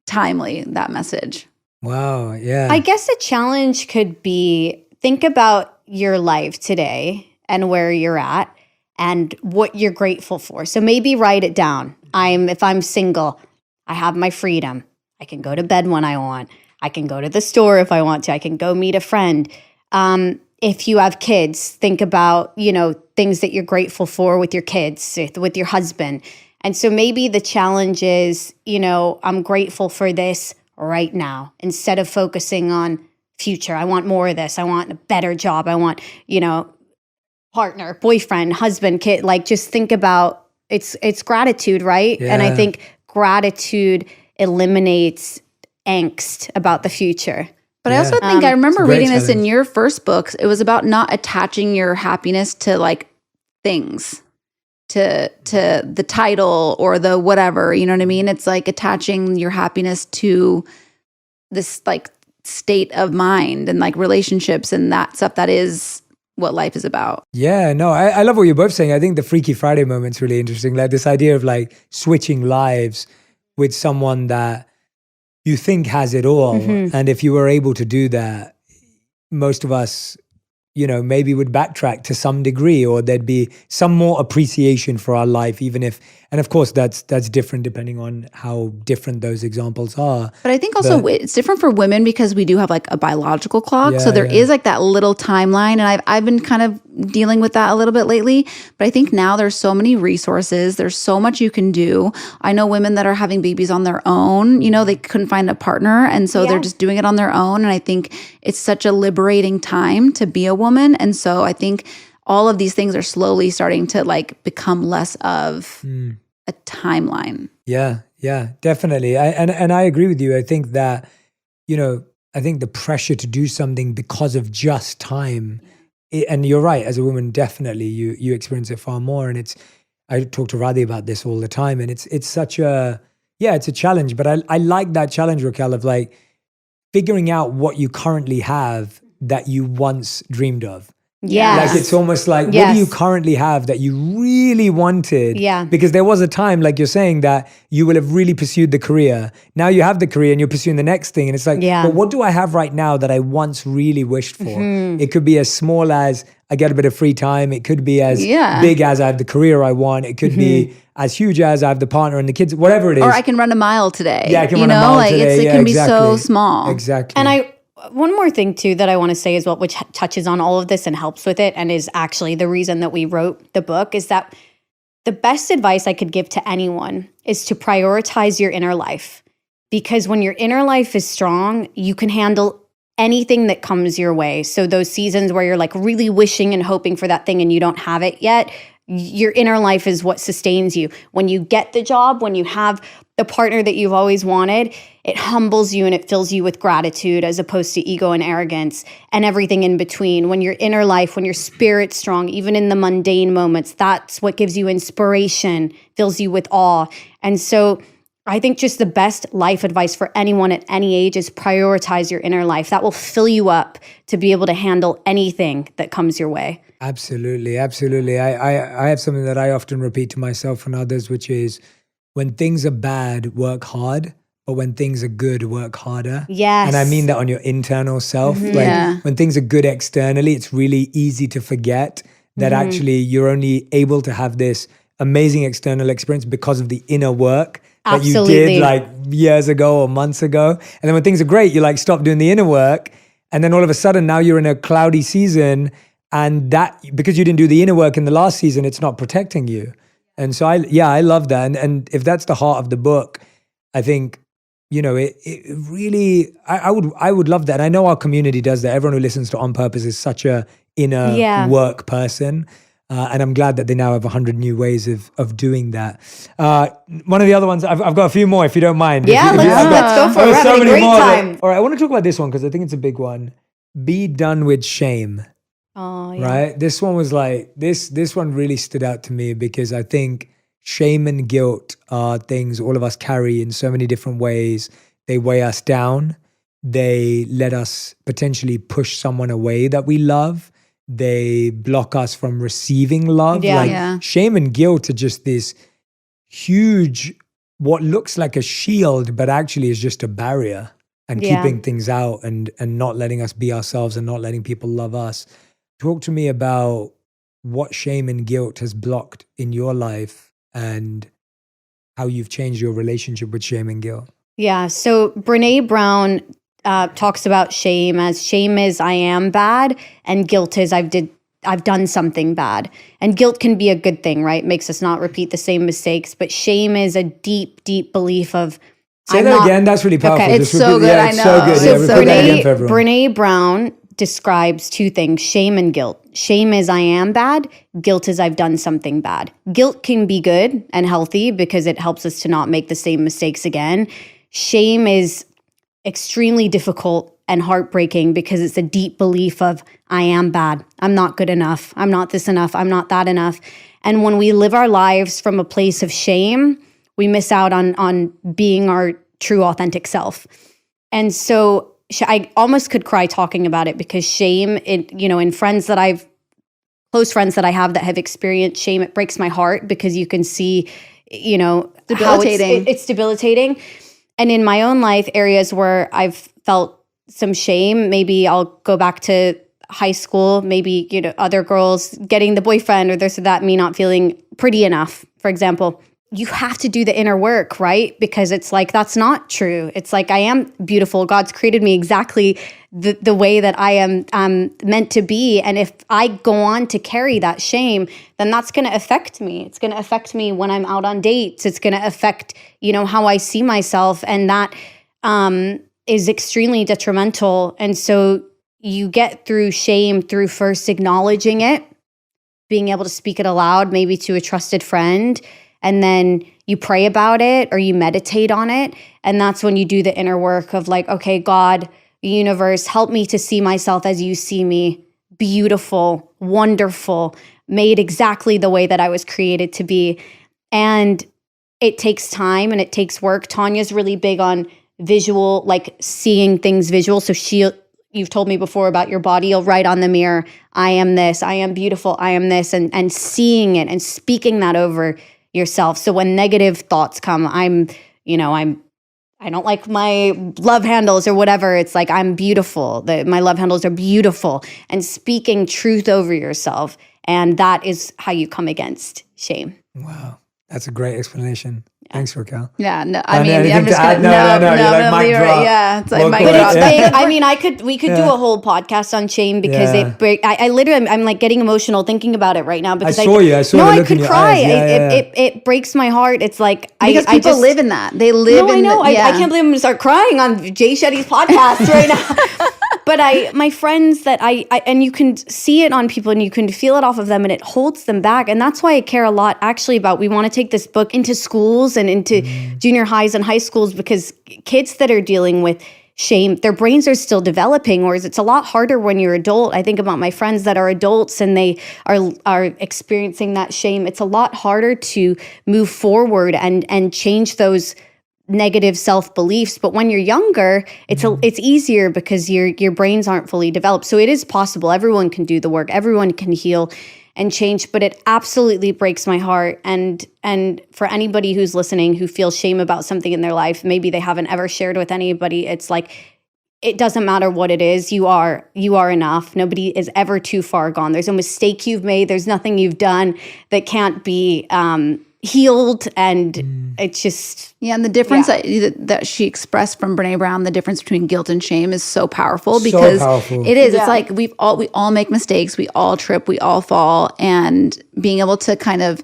timely, that message. Wow. Yeah. I guess a challenge could be think about your life today and where you're at and what you're grateful for. So maybe write it down. If I'm single, I have my freedom. I can go to bed when I want. I can go to the store if I want to. I can go meet a friend. If you have kids, think about, things that you're grateful for with your kids, with your husband. And so maybe the challenge is, I'm grateful for this right now instead of focusing on future. I want more of this. I want a better job. I want, partner, boyfriend, husband, kid. Like just think about it's gratitude, right? Yeah. And I think gratitude eliminates angst about the future. But I also think I remember great reading this in challenge. your first books. It was about not attaching your happiness to like things, to the title or the whatever. You know what I mean? It's like attaching your happiness to this like state of mind and like relationships and that stuff. That is what life is about. Yeah, no, I love what you're both saying. I think the Freaky Friday moment's really interesting. Like this idea of like switching lives with someone that you think has it all. Mm-hmm. And if you were able to do that, most of us, maybe would backtrack to some degree, or there'd be some more appreciation for our life, even if, and of course that's different depending on how different those examples are. But I think also it's different for women because we do have like a biological clock. So there is like that little timeline. And I've been kind of dealing with that a little bit lately. But I think now there's so many resources. There's so much you can do. I know women that are having babies on their own. They couldn't find a partner. And so they're just doing it on their own. And I think it's such a liberating time to be a woman. And so I think all of these things are slowly starting to like become less of a timeline. Yeah, definitely. And I agree with you. I think that, I think the pressure to do something because of just time, and you're right, as a woman, definitely you experience it far more. And I talk to Radhi about this all the time, and it's such a, it's a challenge, but I like that challenge, Raquelle, of like figuring out what you currently have that you once dreamed of. Yes. Like it's almost like, what do you currently have that you really wanted? Yeah. Because there was a time, like you're saying, that you will have really pursued the career. Now you have the career and you're pursuing the next thing. And it's like, but what do I have right now that I once really wished for? Mm-hmm. It could be as small as I get a bit of free time. It could be as big as I have the career I want. It could be as huge as I have the partner and the kids, whatever it is. Or I can run a mile today. Yeah, I can run a mile today. It can be so small. Exactly. And one more thing too that I want to say as well, which touches on all of this and helps with it, and is actually the reason that we wrote the book, is that the best advice I could give to anyone is to prioritize your inner life. Because when your inner life is strong, you can handle anything that comes your way. So those seasons where you're like really wishing and hoping for that thing and you don't have it yet, your inner life is what sustains you. When you get the job, when you have the partner that you've always wanted, it humbles you and it fills you with gratitude as opposed to ego and arrogance and everything in between. When your inner life, when your spirit's strong, even in the mundane moments, that's what gives you inspiration, fills you with awe. And so I think just the best life advice for anyone at any age is prioritize your inner life. That will fill you up to be able to handle anything that comes your way. Absolutely. I have something that I often repeat to myself and others, which is, when things are bad, work hard. But when things are good, work harder. Yes. And I mean that on your internal self. Mm-hmm. Like when things are good externally, it's really easy to forget that actually you're only able to have this amazing external experience because of the inner work that you did like years ago or months ago. And then when things are great, you like stop doing the inner work. And then all of a sudden now you're in a cloudy season, and that, because you didn't do the inner work in the last season, it's not protecting you. And so I love that. And if that's the heart of the book, I think, it really, I would love that. And I know our community does that. Everyone who listens to On Purpose is such a inner work person. And I'm glad that they now have 100 new ways of doing that. One of the other ones, I've got a few more if you don't mind. Yeah, let's go for it. We're having a great time. All right, I want to talk about this one because I think it's a big one. Be done with shame. Oh, yeah. Right? This one was like, this one really stood out to me because I think shame and guilt are things all of us carry in so many different ways. They weigh us down. They let us potentially push someone away that we love. They block us from receiving love. Shame and guilt are just this huge what looks like a shield, but actually is just a barrier and keeping things out and not letting us be ourselves and not letting people love us. Talk to me about what shame and guilt has blocked in your life and how you've changed your relationship with shame and guilt. Yeah. So Brene Brown talks about shame is I am bad, and guilt is I've done something bad. And guilt can be a good thing, right? Makes us not repeat the same mistakes. But shame is a deep, deep belief of Say that again. That's really powerful. Okay. It's so good. I know. So good. So Repeat that again for everyone. Brene Brown describes two things, shame and guilt. Shame is I am bad. Guilt is I've done something bad. Guilt can be good and healthy because it helps us to not make the same mistakes again. Shame is extremely difficult and heartbreaking because it's a deep belief of I am bad. I'm not good enough. I'm not this enough. I'm not that enough. And when we live our lives from a place of shame, we miss out on being our true authentic self. And so I almost could cry talking about it because shame, in close friends that I have that have experienced shame, it breaks my heart because you can see, Debilitating. how it's debilitating. And in my own life, areas where I've felt some shame, maybe I'll go back to high school, maybe, other girls getting the boyfriend or this or that, me not feeling pretty enough, for example. You have to do the inner work, right? Because it's like, that's not true. It's like, I am beautiful. God's created me exactly the way that I am meant to be. And if I go on to carry that shame, then that's going to affect me. It's going to affect me when I'm out on dates. It's going to affect, how I see myself. And that is extremely detrimental. And so you get through shame through first acknowledging it, being able to speak it aloud, maybe to a trusted friend, and then you pray about it or you meditate on it. And that's when you do the inner work of like, okay, God, universe, help me to see myself as you see me, beautiful, wonderful, made exactly the way that I was created to be. And it takes time and it takes work. Tanya's really big on visual, like seeing things visual. So you've told me before about your body. You'll write on the mirror, I am this, I am beautiful, I am this, and seeing it and speaking that over yourself. So when negative thoughts come, I don't like my love handles or whatever. It's like, I'm beautiful. My love handles are beautiful, and speaking truth over yourself. And that is how you come against shame. Wow. That's a great explanation. Thanks, Raquelle. Yeah, no, I'm just gonna no, you're like, mic drop. Yeah, it's like Walk mic away. drop. But we could do a whole podcast on shame because I literally, I'm like getting emotional thinking about it right now because I saw the I look in could your cry. eyes. It breaks my heart. It's like, Because I people just live in that. They live in I know. the, I can't believe I'm going to start crying on Jay Shetty's podcast right now. But my friends that and you can see it on people and you can feel it off of them and it holds them back. And that's why I care a lot actually about, we want to take this book into schools and into junior highs and high schools, because kids that are dealing with shame, their brains are still developing, whereas it's a lot harder when you're adult. I think about my friends that are adults and they are experiencing that shame. It's a lot harder to move forward and change those negative self-beliefs. But when you're younger, it's easier because your brains aren't fully developed. So it is possible. Everyone can do the work. Everyone can heal and change, but it absolutely breaks my heart. And for anybody who's listening who feels shame about something in their life, maybe they haven't ever shared with anybody, it's like, it doesn't matter what it is. You are enough. Nobody is ever too far gone. There's no mistake you've made. There's nothing you've done that can't be healed. And it's just, and the difference that she expressed from Brene Brown, the difference between guilt and shame is so powerful because it is. It's like we all make mistakes, we all trip, we all fall, and being able to kind of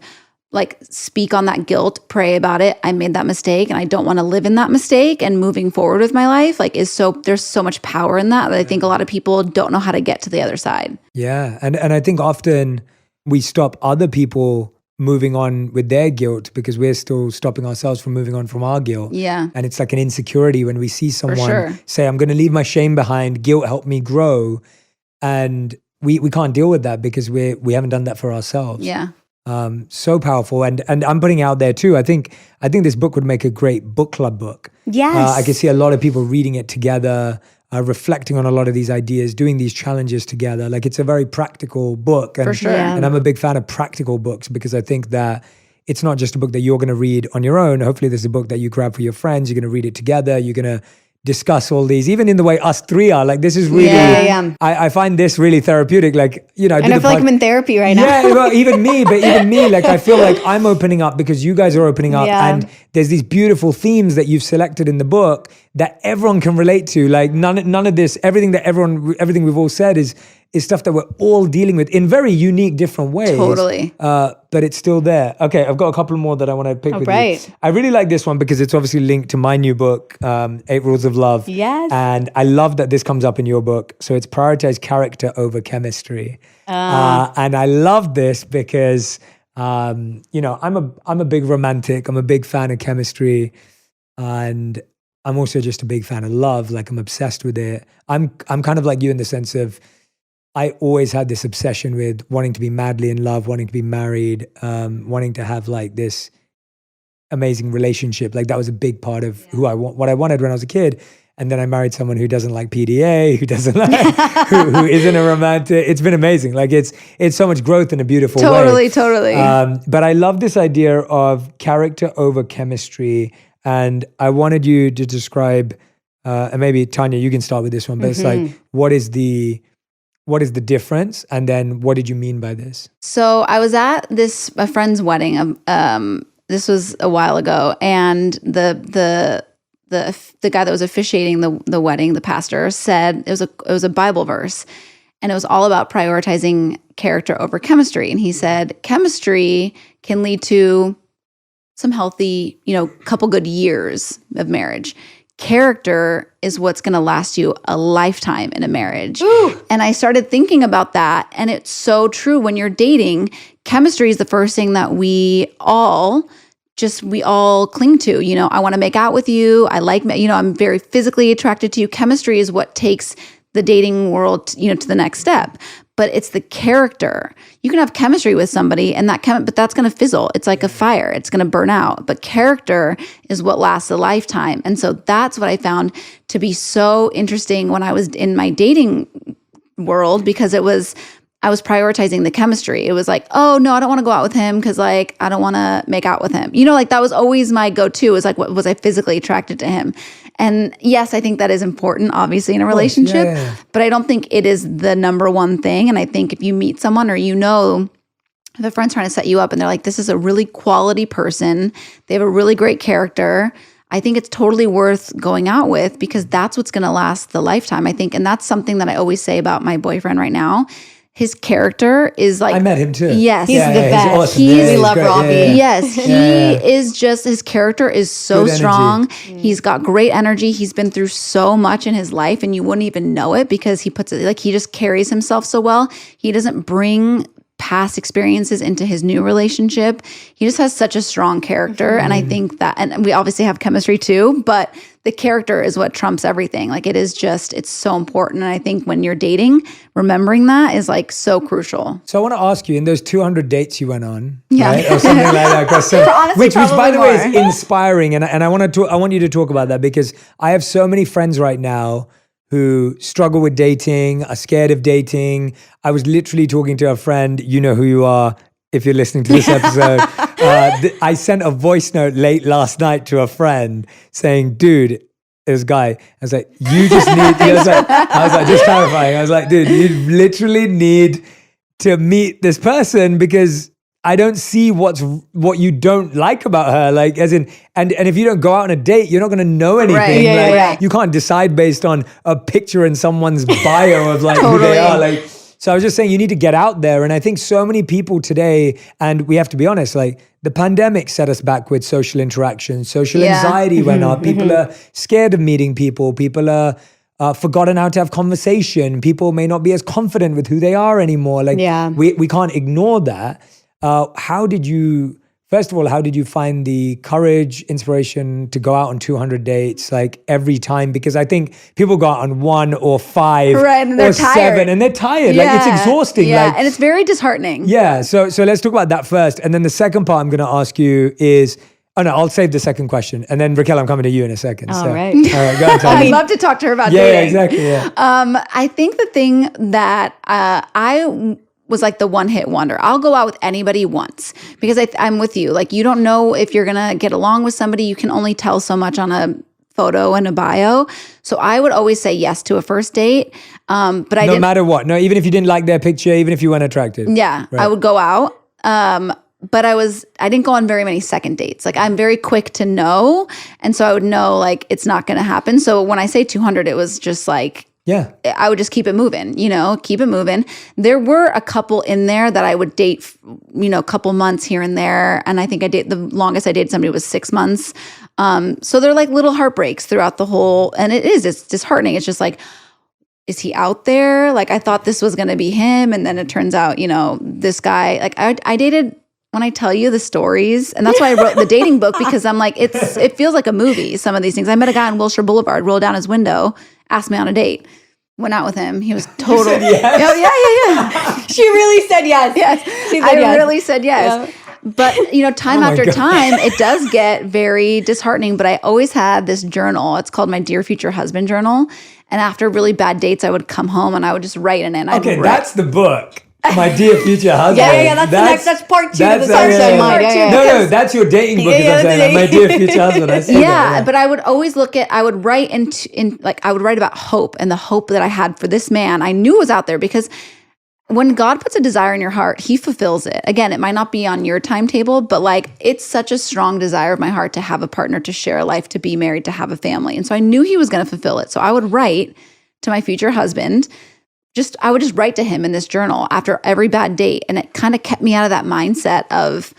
like speak on that guilt, pray about it. I made that mistake and I don't want to live in that mistake, and moving forward with my life, like there's so much power in that I think a lot of people don't know how to get to the other side. Yeah. And I think often we stop other people moving on with their guilt because we're still stopping ourselves from moving on from our guilt. Yeah. And it's like an insecurity when we see someone say, I'm going to leave my shame behind, guilt helped me grow. And we can't deal with that because we haven't done that for ourselves. Yeah. So powerful. And I'm putting out there too, I think this book would make a great book club book. yes. I can see a lot of people reading it together, reflecting on a lot of these ideas, doing these challenges together. Like, it's a very practical book. And, For sure. Yeah. And I'm a big fan of practical books because I think that it's not just a book that you're going to read on your own. Hopefully there's a book that you grab for your friends. You're going to read it together. You're going to discuss all these, even in the way us three are. Like, this is really, I find this really therapeutic. Like, you know, and I feel like I'm in therapy right now. Yeah, well, even me, like, I feel like I'm opening up because you guys are opening up, and there's these beautiful themes that you've selected in the book that everyone can relate to. Like, none of this, everything we've all said is stuff that we're all dealing with in very unique, different ways. Totally. But it's still there. Okay, I've got a couple more that I want to pick with you. I really like this one because it's obviously linked to my new book, 8 Rules of Love. Yes. And I love that this comes up in your book. So it's prioritize character over chemistry. And I love this because, you know, I'm a big romantic. I'm a big fan of chemistry. And I'm also just a big fan of love. Like, I'm obsessed with it. I'm kind of like you in the sense of, I always had this obsession with wanting to be madly in love, wanting to be married, wanting to have like this amazing relationship. Like, that was a big part of what I wanted when I was a kid. And then I married someone who doesn't like PDA, who doesn't like, who isn't a romantic. It's been amazing. Like, it's so much growth in a beautiful way. Totally. But I love this idea of character over chemistry. And I wanted you to describe, and maybe Tanya, you can start with this one, but it's like, what is the difference? And then what did you mean by this? So I was at a friend's wedding. This was a while ago, and the guy that was officiating the wedding, the pastor, said it was a Bible verse, and it was all about prioritizing character over chemistry. And he said chemistry can lead to some healthy, couple good years of marriage. Character is what's going to last you a lifetime in a marriage. Ooh. And I started thinking about that. And it's so true. When you're dating, chemistry is the first thing that we all cling to. I want to make out with you. I'm very physically attracted to you. Chemistry is what takes the dating world, to the next step. But it's the character. You can have chemistry with somebody, and but that's going to fizzle. It's like a fire. It's going to burn out. But character is what lasts a lifetime. And so that's what I found to be so interesting when I was in my dating world, because I was prioritizing the chemistry. It was like, oh no, I don't want to go out with him because I don't want to make out with him. That was always my go-to. Was like, what was I physically attracted to him? And yes, I think that is important, obviously, in a relationship, but I don't think it is the number one thing. And I think if you meet someone, or if a friend's trying to set you up and they're like, this is a really quality person, they have a really great character, I think it's totally worth going out with, because that's what's going to last the lifetime, I think. And that's something that I always say about my boyfriend right now. His character is like... I met him too. Yes. He's the best. He's awesome. We love Robbie. Yes. He is just... His character is so strong. He's got great energy. He's been through so much in his life, and you wouldn't even know it, because he puts it... he just carries himself so well. He doesn't bring past experiences into his new relationship. He just has such a strong character. And I think that... And we obviously have chemistry too, but the character is what trumps everything. It's so important. And I think when you're dating, remembering that is so crucial. So I want to ask you, in those 200 dates you went on, right? Or something like that, which by the way is inspiring. And I want you to talk about that, because I have so many friends right now who struggle with dating, are scared of dating. I was literally talking to a friend, you know who you are if you're listening to this episode. I sent a voice note late last night to a friend saying, dude, it was a guy. I was like, you just need, I was like, just clarifying. I was like, dude, you literally need to meet this person, because I don't see what you don't like about her. And if you don't go out on a date, you're not going to know anything. Right. You can't decide based on a picture in someone's bio of who they are. So I was just saying, you need to get out there. And I think so many people today, and we have to be honest, the pandemic set us back with social interaction. Social anxiety went up. People are scared of meeting people. People are forgotten how to have conversation. People may not be as confident with who they are anymore. We can't ignore that. First of all, how did you find the courage, inspiration to go out on 200 dates every time? Because I think people go out on 1 or 5 and or 7 and they're tired. It's exhausting. And it's very disheartening. Yeah. So let's talk about that first. And then the second part I'm going to ask you is, I'll save the second question. And then Raquelle, I'm coming to you in a second. All right, go on, I'd love to talk to her about dating. Yeah, exactly. Yeah. I think the thing that was like the one hit wonder. I'll go out with anybody once because I'm with you. Like, you don't know if you're going to get along with somebody. You can only tell so much on a photo and a bio. So I would always say yes to a first date. But no matter what. No, even if you didn't like their picture, even if you weren't attracted. Yeah, right. I would go out. But I didn't go on very many second dates. Like, I'm very quick to know. And so I would know like it's not going to happen. So when I say 200, it was just like, yeah, I would just keep it moving, keep it moving. There were a couple in there that I would date, a couple months here and there. And I think the longest I dated somebody was 6 months. So they're like little heartbreaks throughout the whole, and it's disheartening. It's just like, is he out there? Like, I thought this was going to be him. And then it turns out, this guy, like I dated, when I tell you the stories, and that's why I wrote the dating book, because I'm like, it feels like a movie, some of these things. I met a guy on Wilshire Boulevard, rolled down his window, asked me on a date, went out with him. He was total. You said yes? Yeah. She really said yes. Yes. She said yes. Really said yes. Yeah. But, time after time, it does get very disheartening. But I always had this journal. It's called my Dear Future Husband journal. And after really bad dates, I would come home and I would just write in it. Okay, that's the book. My Dear Future Husband. Yeah. That's part two of the sunshine mind. No, that's your dating book. I'm saying, My Dear Future Husband. I see that. But I would always I would write I would write about hope and the hope that I had for this man. I knew was out there, because when God puts a desire in your heart, he fulfills it. Again, it might not be on your timetable, but like, it's such a strong desire of my heart to have a partner, to share a life, to be married, to have a family. And so I knew he was going to fulfill it. So I would write to my future husband. I would just write to him in this journal after every bad date. And it kind of kept me out of that mindset of,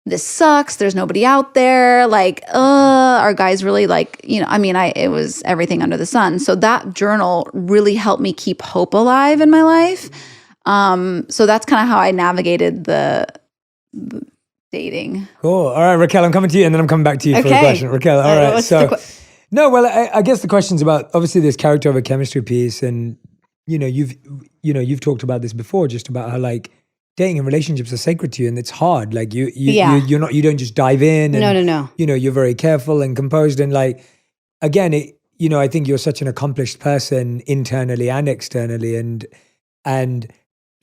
this sucks, there's nobody out there, like, are guys really like, it was everything under the sun. So that journal really helped me keep hope alive in my life. So that's kind of how I navigated the dating. Cool. All right, Raquelle, I'm coming to you, and then I'm coming back to you for a question. Raquelle, all right. So, I guess the question's about, obviously, this character over chemistry piece, and you've talked about this before, just about how like dating and relationships are sacred to you, and it's hard. Like you don't just dive in. And, No. You're very careful and composed, and like again, I think you're such an accomplished person internally and externally, and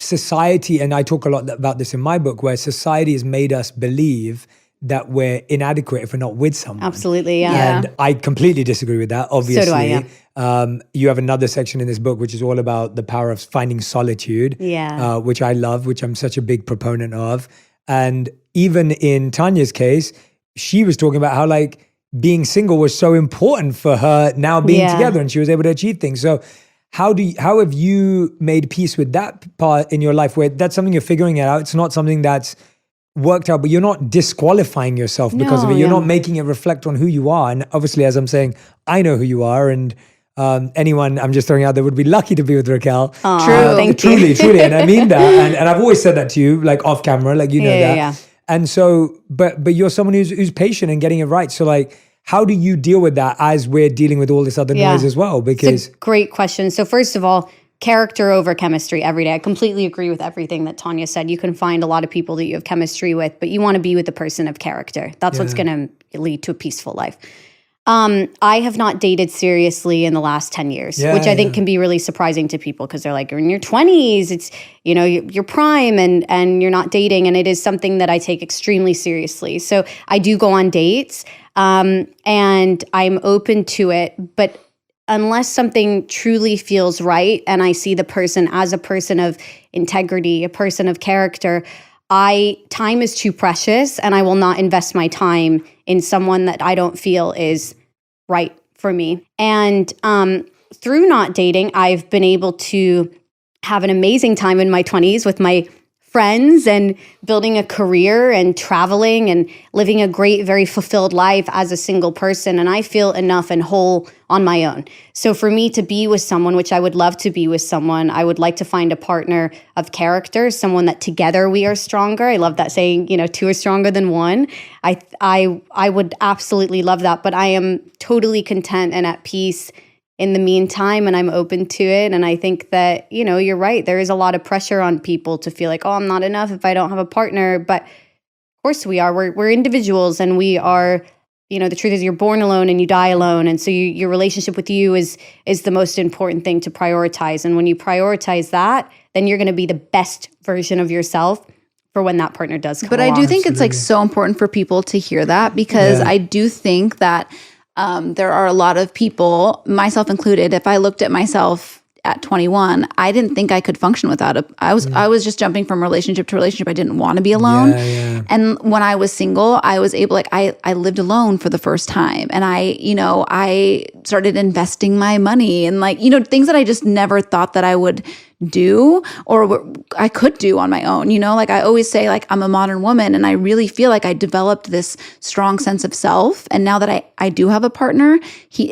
society, and I talk a lot about this in my book, where society has made us believe that we're inadequate if we're not with someone. Absolutely, yeah. And I completely disagree with that, obviously. So do I, yeah. You have another section in this book which is all about the power of finding solitude, which I love, which I'm such a big proponent of. And even in Tanya's case, she was talking about how like being single was so important for her now being together, and she was able to achieve things. So how have you made peace with that part in your life, where that's something you're figuring it out? It's not something that's worked out, but you're not disqualifying yourself because of it. You're not making it reflect on who you are. And obviously, as I'm saying, I know who you are, and anyone I'm just throwing out there would be lucky to be with Raquelle. True, thank you. Truly, and I mean that. And I've always said that to you, like off camera, like that. Yeah. And so, but you're someone who's patient and getting it right. So like, how do you deal with that as we're dealing with all this other noise as well? Because it's a great question. So first of all, character over chemistry every day. I completely agree with everything that Tanya said. You can find a lot of people that you have chemistry with, but you want to be with a person of character. That's what's going to lead to a peaceful life. I have not dated seriously in the last 10 years, which I think can be really surprising to people, because they're like, you're in your 20s, it's, your prime, and you're not dating. And it is something that I take extremely seriously. So I do go on dates, and I'm open to it, but unless something truly feels right and I see the person as a person of integrity, a person of character, time is too precious, and I will not invest my time in someone that I don't feel is right for me. And through not dating, I've been able to have an amazing time in my 20s with my friends and building a career and traveling and living a great, very fulfilled life as a single person. And I feel enough and whole on my own. So for me to be with someone, which I would love to be with someone, I would like to find a partner of character, someone that together we are stronger. I love that saying, two are stronger than one. I would absolutely love that, but I am totally content and at peace in the meantime, and I'm open to it. And I think that, you're right. There is a lot of pressure on people to feel like, oh, I'm not enough if I don't have a partner. But of course we are. We're individuals, and we are the truth is you're born alone and you die alone. And so your relationship with you is the most important thing to prioritize. And when you prioritize that, then you're going to be the best version of yourself for when that partner does come But along. I do think it's like so important for people to hear that, because I do think that there are a lot of people, myself included, if I looked at myself at 21, I didn't think I could function without I was just jumping from relationship to relationship. I didn't want to be alone. And when I was single, I was able, I lived alone for the first time. And I started investing my money and things that I just never thought that I would do or I could do on my own. I always say, I'm a modern woman, and I really feel like I developed this strong sense of self. And now that I do have a partner, she's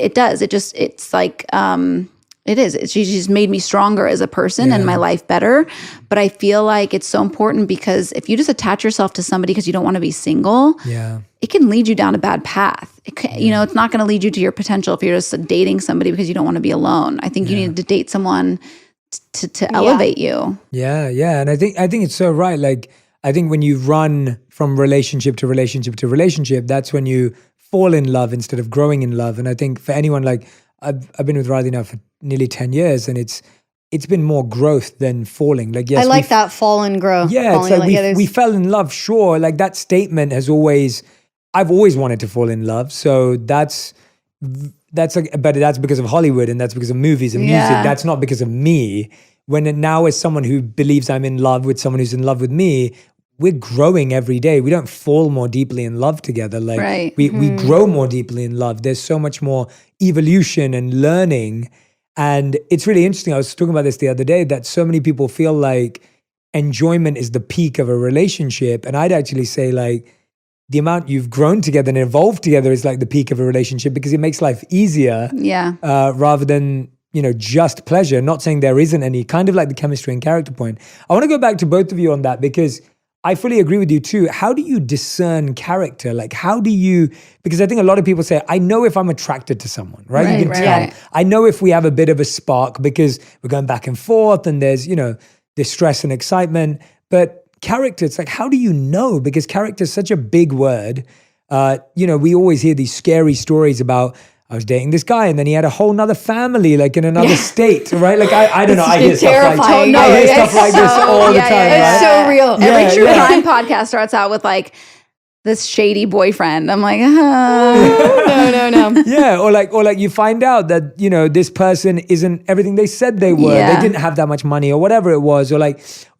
made me stronger as a person and my life better. But I feel like it's so important, because if you just attach yourself to somebody because you don't want to be single, it can lead you down a bad path. It's not going to lead you to your potential if you're just dating somebody because you don't want to be alone. I think you need to date someone to elevate you. Yeah. And I think it's so right. I think when you run from relationship to relationship to relationship, that's when you fall in love instead of growing in love. And I think for anyone, I've been with Riley now for nearly 10 years, and it's been more growth than falling. Yes, I like that, fall and grow. Yeah, it's we fell in love, sure. That statement I've always wanted to fall in love. So but that's because of Hollywood, and that's because of movies and music. That's not because of me. Now as someone who believes I'm in love with someone who's in love with me, we're growing every day. We don't fall more deeply in love together. We grow more deeply in love. There's so much more evolution and learning. And it's really interesting. I was talking about this the other day, that so many people feel like enjoyment is the peak of a relationship. And I'd actually say the amount you've grown together and evolved together is the peak of a relationship, because it makes life easier rather than, just pleasure. Not saying there isn't any, kind of like the chemistry and character point. I want to go back to both of you on that, because I fully agree with you too. How do you discern character? Because I think a lot of people say, I know if I'm attracted to someone, right? You can tell. I know if we have a bit of a spark because we're going back and forth and there's, this stress and excitement. But character, it's how do you know? Because character is such a big word. We always hear these scary stories about, I was dating this guy and then he had a whole nother family, in another state, right? I don't know. I hear stuff like this all the time. It's so real. Every true crime podcast starts out with this shady boyfriend. I'm like, no. Yeah, or you find out that, this person isn't everything they said they were. They didn't have that much money or whatever it was, or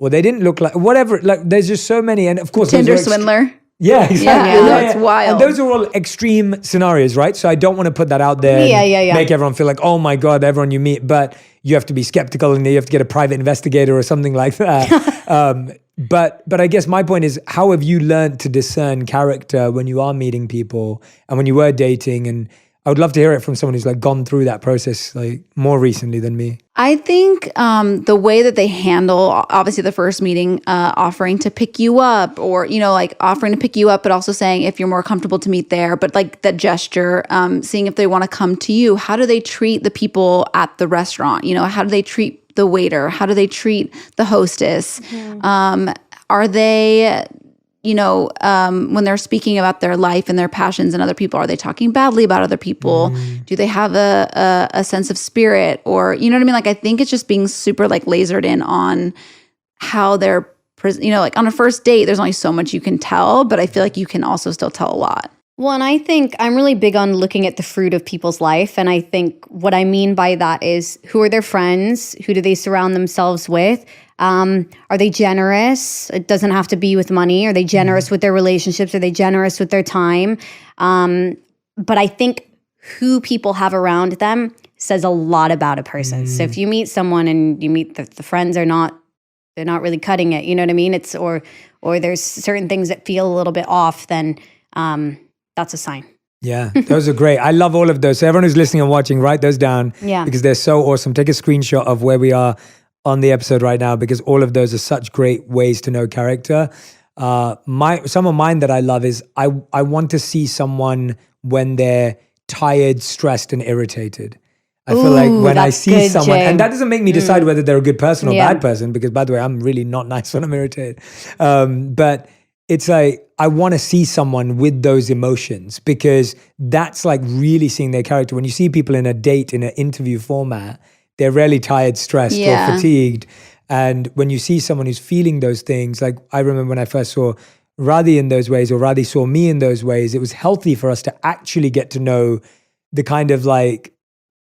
they didn't look like whatever. There's just so many. And of course, Tinder swindler. Yeah, exactly. It's wild. And those are all extreme scenarios, right? So I don't want to put that out there and make everyone feel like, oh my God, everyone you meet, but you have to be skeptical and you have to get a private investigator or something like that. But I guess my point is, how have you learned to discern character when you are meeting people and when you were dating? And I would love to hear it from someone who's gone through that process more recently than me. I think the way that they handle, obviously the first meeting, offering to pick you up, or, offering to pick you up, but also saying if you're more comfortable to meet there, but that gesture, seeing if they want to come to you. How do they treat the people at the restaurant? How do they treat the waiter? How do they treat the hostess? Are they... when they're speaking about their life and their passions and other people, are they talking badly about other people? Do they have a sense of spirit? Or, you know what I mean? I think it's just being super lasered in on how they're, on a first date, there's only so much you can tell, but I feel like you can also still tell a lot. Well, and I think I'm really big on looking at the fruit of people's life. And I think what I mean by that is, who are their friends? Who do they surround themselves with? Are they generous? It doesn't have to be with money. Are they generous with their relationships? Are they generous with their time? But I think who people have around them says a lot about a person. So if you meet someone and you meet the friends they're not really cutting it, you know what I mean? It's or there's certain things that feel a little bit off, then that's a sign. Yeah, those are great. I love all of those. So everyone who's listening and watching, write those down because they're so awesome. Take a screenshot of where we are on the episode right now, because all of those are such great ways to know character. Some of mine that I love is I want to see someone when they're tired, stressed, and irritated. I feel like when I see someone, and that doesn't make me decide whether they're a good person or bad person, because by the way, I'm really not nice when I'm irritated. But it's like, I want to see someone with those emotions, because that's like really seeing their character. When you see people in a date, in an interview format, they're rarely tired, stressed, or fatigued. And when you see someone who's feeling those things, like I remember when I first saw Radhi in those ways, or Radhi saw me in those ways, it was healthy for us to actually get to know the kind of like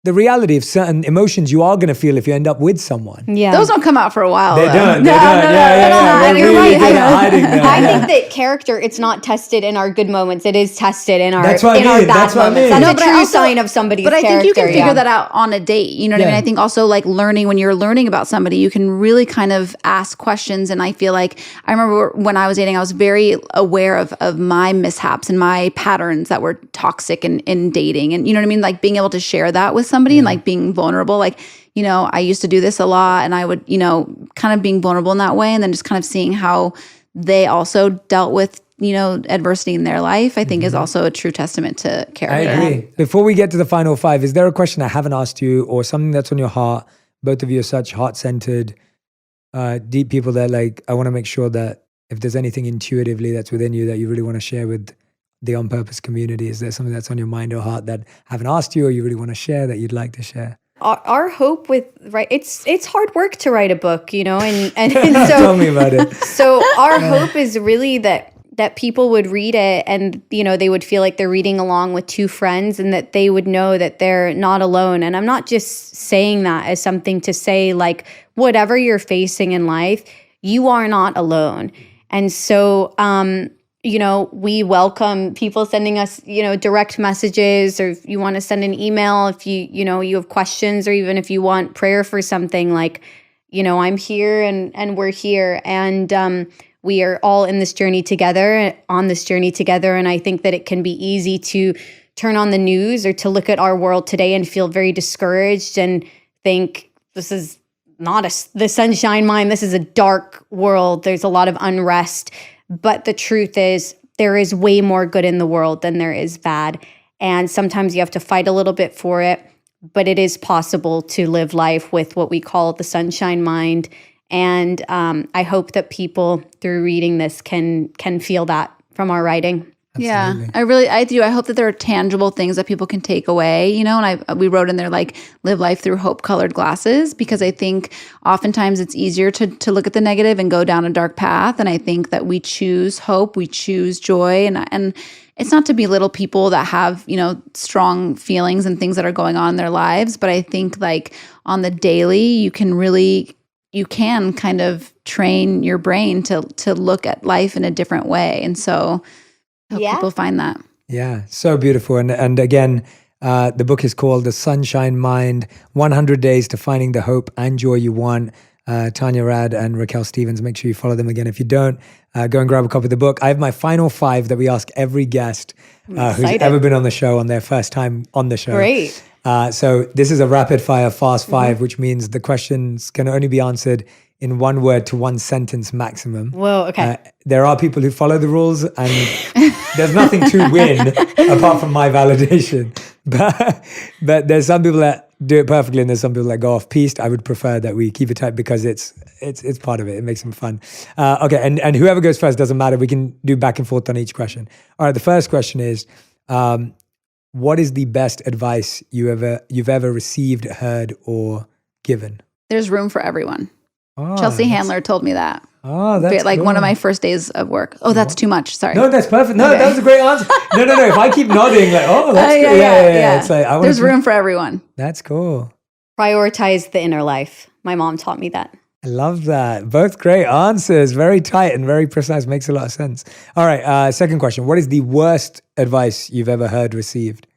the reality of certain emotions you are going to feel if you end up with someone. Yeah. Those don't come out for a while. They though. don't. No, Yeah. We're you're really right. good at hiding them. I think that character, it's not tested in our good moments. It is tested in our That's what I in our mean. bad That's what I moments. mean. That's No, a true sign of somebody's But I character. think you can figure that out on a date. You know what I mean? I think also like learning, when you're learning about somebody, you can really kind of ask questions. And I feel like I remember when I was dating, I was very aware of my mishaps and my patterns that were toxic in dating. And you know what I mean? Like being able to share that with somebody and like being vulnerable. Like, you know, I used to do this a lot, and I would, you know, kind of being vulnerable in that way, and then just kind of seeing how they also dealt with, you know, adversity in their life, I think is also a true testament to character. I agree. Before we get to the final 5, is there a question I haven't asked you, or something that's on your heart? Both of you are such heart-centered, deep people that like, I want to make sure that if there's anything intuitively that's within you that you really want to share with the On Purpose community, is there something that's on your mind or heart that I haven't asked you, or you really want to share, that you'd like to share? Our hope with it's hard work to write a book, you know, and so Tell me about it. So our hope is really that people would read it, and you know, they would feel like they're reading along with two friends, and that they would know that they're not alone. And I'm not just saying that as something to say like, whatever you're facing in life, you are not alone. And so you know, we welcome people sending us, you know, direct messages, or if you want to send an email, if you know, you have questions, or even if you want prayer for something, like, you know, I'm here and we're here. And we are all in this journey together, on this journey together. And I think that it can be easy to turn on the news or to look at our world today and feel very discouraged and think, this is not the sunshine mind. This is a dark world. There's a lot of unrest. But the truth is, there is way more good in the world than there is bad. And sometimes you have to fight a little bit for it, but it is possible to live life with what we call the sunshine mind. And I hope that people, through reading this, can feel that from our writing. Absolutely. Yeah, I do. I hope that there are tangible things that people can take away, you know, and we wrote in there like live life through hope colored glasses, because I think oftentimes it's easier to look at the negative and go down a dark path. And I think that we choose hope, we choose joy, and it's not to belittle people that have, you know, strong feelings and things that are going on in their lives. But I think like on the daily, you can kind of train your brain to look at life in a different way. And so I hope people find that. Yeah, so beautiful. And again, the book is called The Sunshine Mind, 100 Days to Finding the Hope and Joy You Want. Tanya Rad and Raquelle Stevens. Make sure you follow them again. If you don't, go and grab a copy of the book. I have my final 5 that we ask every guest who's ever been on the show on their first time on the show. Great. So this is a rapid fire fast 5, which means the questions can only be answered in 1 word to 1 sentence maximum. Whoa, okay. There are people who follow the rules, and there's nothing to win apart from my validation. But there's some people that do it perfectly, and there's some people that go off piste. I would prefer that we keep it tight, because it's part of it. It makes them fun. Okay, and whoever goes first doesn't matter. We can do back and forth on each question. All right, the first question is, what is the best advice you've ever received, heard, or given? There's room for everyone. Oh, Chelsea Handler told me that. Oh, that's like cool. one of my first days of work. Oh, that's too much. Sorry. No, that's perfect. No, that was a great answer. No. If I keep nodding, like, oh, that's good. Yeah. It's like, there's room for everyone. That's cool. Prioritize the inner life. My mom taught me that. I love that. Both great answers. Very tight and very precise. Makes a lot of sense. All right. Second question. What is the worst advice you've ever heard or received?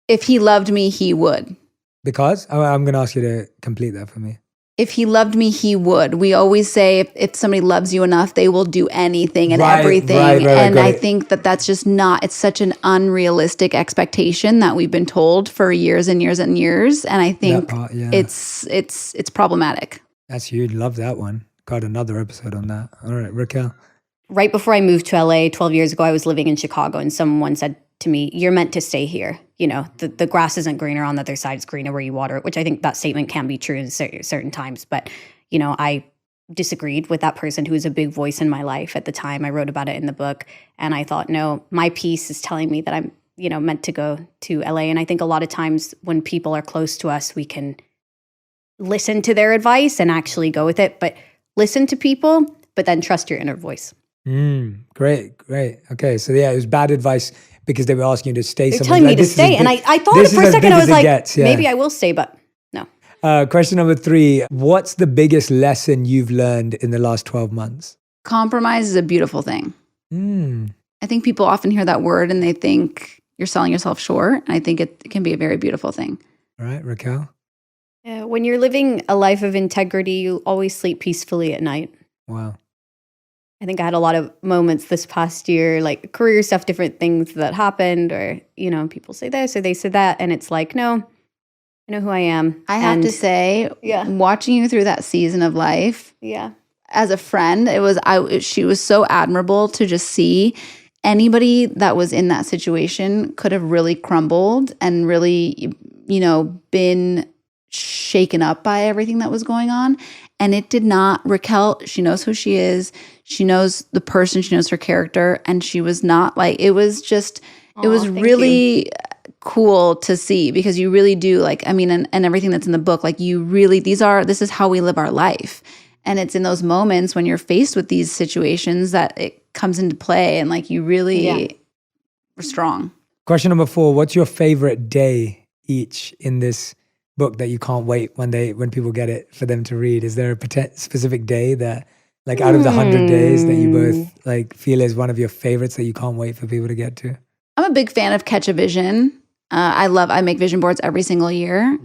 If he loved me, he would. Because? I'm going to ask you to complete that for me. If he loved me, he would. We always say if somebody loves you enough, they will do anything and everything. Right, and I think that's just not, it's such an unrealistic expectation that we've been told for years and years and years. And I think it's problematic. That's huge. Love that one. Got another episode on that. All right, Raquelle. Right before I moved to LA 12 years ago, I was living in Chicago, and someone said to me, you're meant to stay here. You know, the grass isn't greener on the other side, it's greener where you water it, which I think that statement can be true in certain times. But, you know, I disagreed with that person who was a big voice in my life at the time. I wrote about it in the book, and I thought, no, my piece is telling me that I'm, meant to go to LA. And I think a lot of times when people are close to us, we can listen to their advice and actually go with it, but listen to people, but then trust your inner voice. Great. Okay, so yeah, it was bad advice because they were asking you to stay. They're telling me to stay, and I thought for a second, I was like, maybe I will stay, but no. Question number 3, what's the biggest lesson you've learned in the last 12 months? Compromise is a beautiful thing. I think people often hear that word and they think you're selling yourself short. And I think it can be a very beautiful thing. All right, Raquelle? When you're living a life of integrity, you always sleep peacefully at night. Wow. I think I had a lot of moments this past year, like career stuff, different things that happened, or, people say this or they say that. And it's like, no, I know who I am. I have to say, watching you through that season of life, as a friend, she was so admirable to just see anybody that was in that situation could have really crumbled and really, been shaken up by everything that was going on. And it did not. Raquelle, she knows who she is. She knows the person. She knows her character. And she was not like, it was just, it was really cool to see, because you really do and everything that's in the book, you really, this is how we live our life. And it's in those moments when you're faced with these situations that it comes into play, and you really were strong. Question number 4, what's your favorite day each in this book that you can't wait when people get it for them to read? Is there a specific day that, out of the 100 days, that you both feel is one of your favorites that you can't wait for people to get to? I'm a big fan of Catch a Vision. I make vision boards every single year.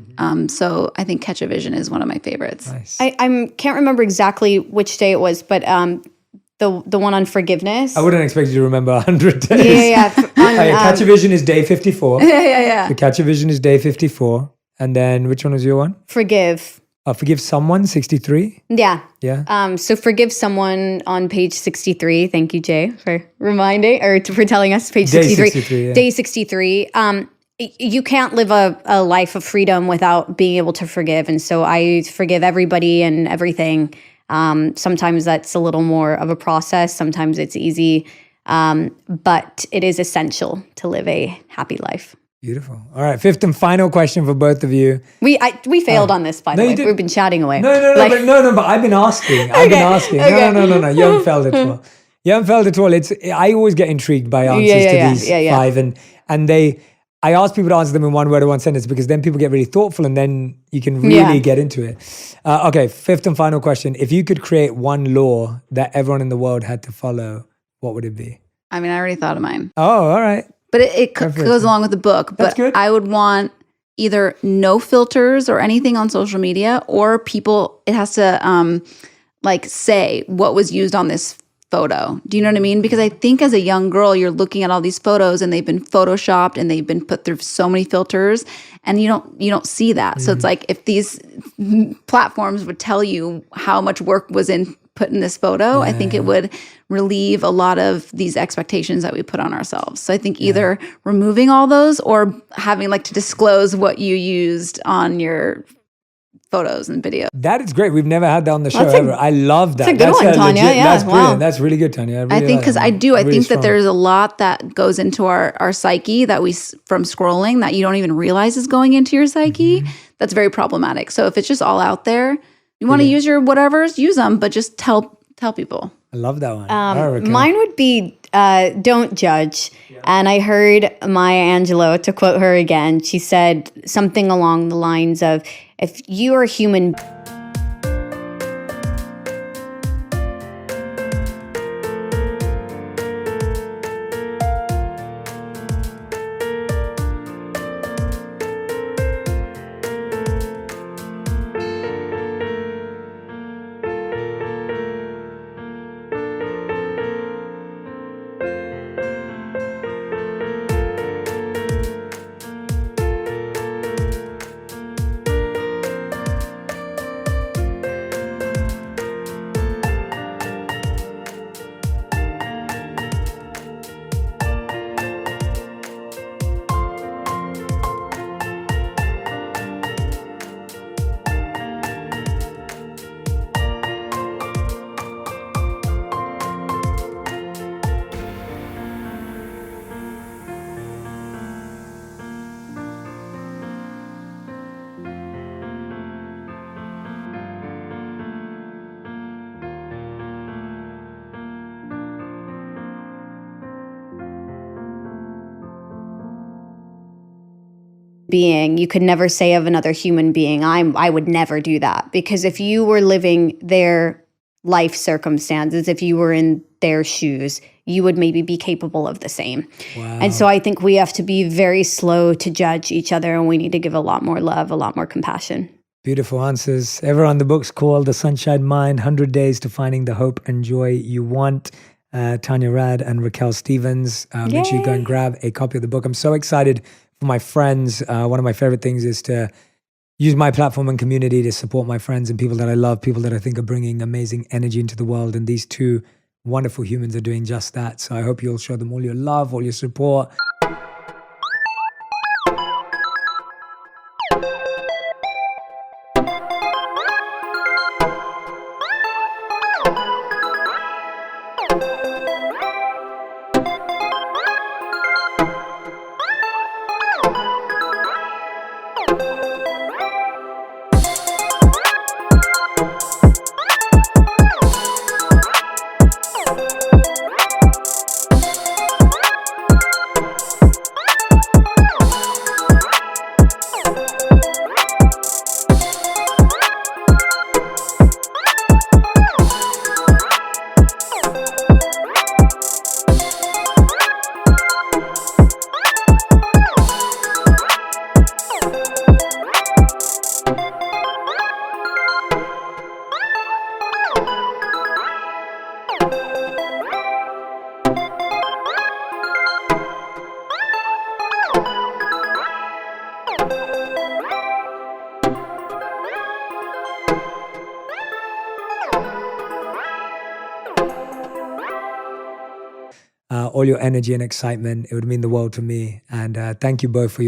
So I think Catch a Vision is one of my favorites. Nice. I can't remember exactly which day it was, but the one on forgiveness. I wouldn't expect you to remember 100 days. Yeah. Catch a Vision is day 54. Yeah. The Catch a Vision is day 54. And then which one was your one? Forgive. Forgive Someone, 63? Yeah. Yeah. So Forgive Someone on page 63. Thank you, Jay, for reminding, or for telling us page 63. 63 Day 63. You can't live a life of freedom without being able to forgive. And so I forgive everybody and everything. Sometimes that's a little more of a process. Sometimes it's easy. But it is essential to live a happy life. Beautiful. All right, 5th and final question for both of you. We failed on this, by the way. We've been chatting away. No, but I've been asking. Okay. No. You haven't failed at all. You haven't failed at all. I always get intrigued by answers to these 5, and I ask people to answer them in one word or one sentence, because then people get really thoughtful, and then you can really get into it. Okay, 5th and final question. If you could create one law that everyone in the world had to follow, what would it be? I already thought of mine. Oh, all right. But it goes along with the book. But that's good. I would want either no filters or anything on social media, or people, it has to say what was used on this photo. Do you know what I mean? Because I think as a young girl, you're looking at all these photos and they've been photoshopped and they've been put through so many filters, and you don't see that. So it's if these platforms would tell you how much work was put in this photo, I think it would relieve a lot of these expectations that we put on ourselves. So I think either removing all those, or having to disclose what you used on your photos and videos. That is great. We've never had that on the show ever. I love that. That's a good one, Tanya. That's brilliant. That's really good, Tanya. I think because I think that there's a lot that goes into our psyche that we, from scrolling, that you don't even realize is going into your psyche. That's very problematic. So if it's just all out there, you want to use your whatevers, use them, but just tell people. I love that one. Mine would be don't judge. Yeah. And I heard Maya Angelou, to quote her again, she said something along the lines of, if you are human being, you could never say of another human being, I would never do that. Because if you were living their life circumstances, if you were in their shoes, you would maybe be capable of the same. Wow. And so I think we have to be very slow to judge each other, and we need to give a lot more love, a lot more compassion. Beautiful answers. Everyone, the book's called The Sunshine Mind, 100 Days to Finding the Hope and Joy You Want. Tanya Rad and Raquelle Stevens. Make sure you go and grab a copy of the book. I'm so excited for my friends. One of my favorite things is to use my platform and community to support my friends and people that I love, people that I think are bringing amazing energy into the world. And these two wonderful humans are doing just that. So I hope you'll show them all your love, all your support. All your energy and excitement. It would mean the world to me. And thank you both for your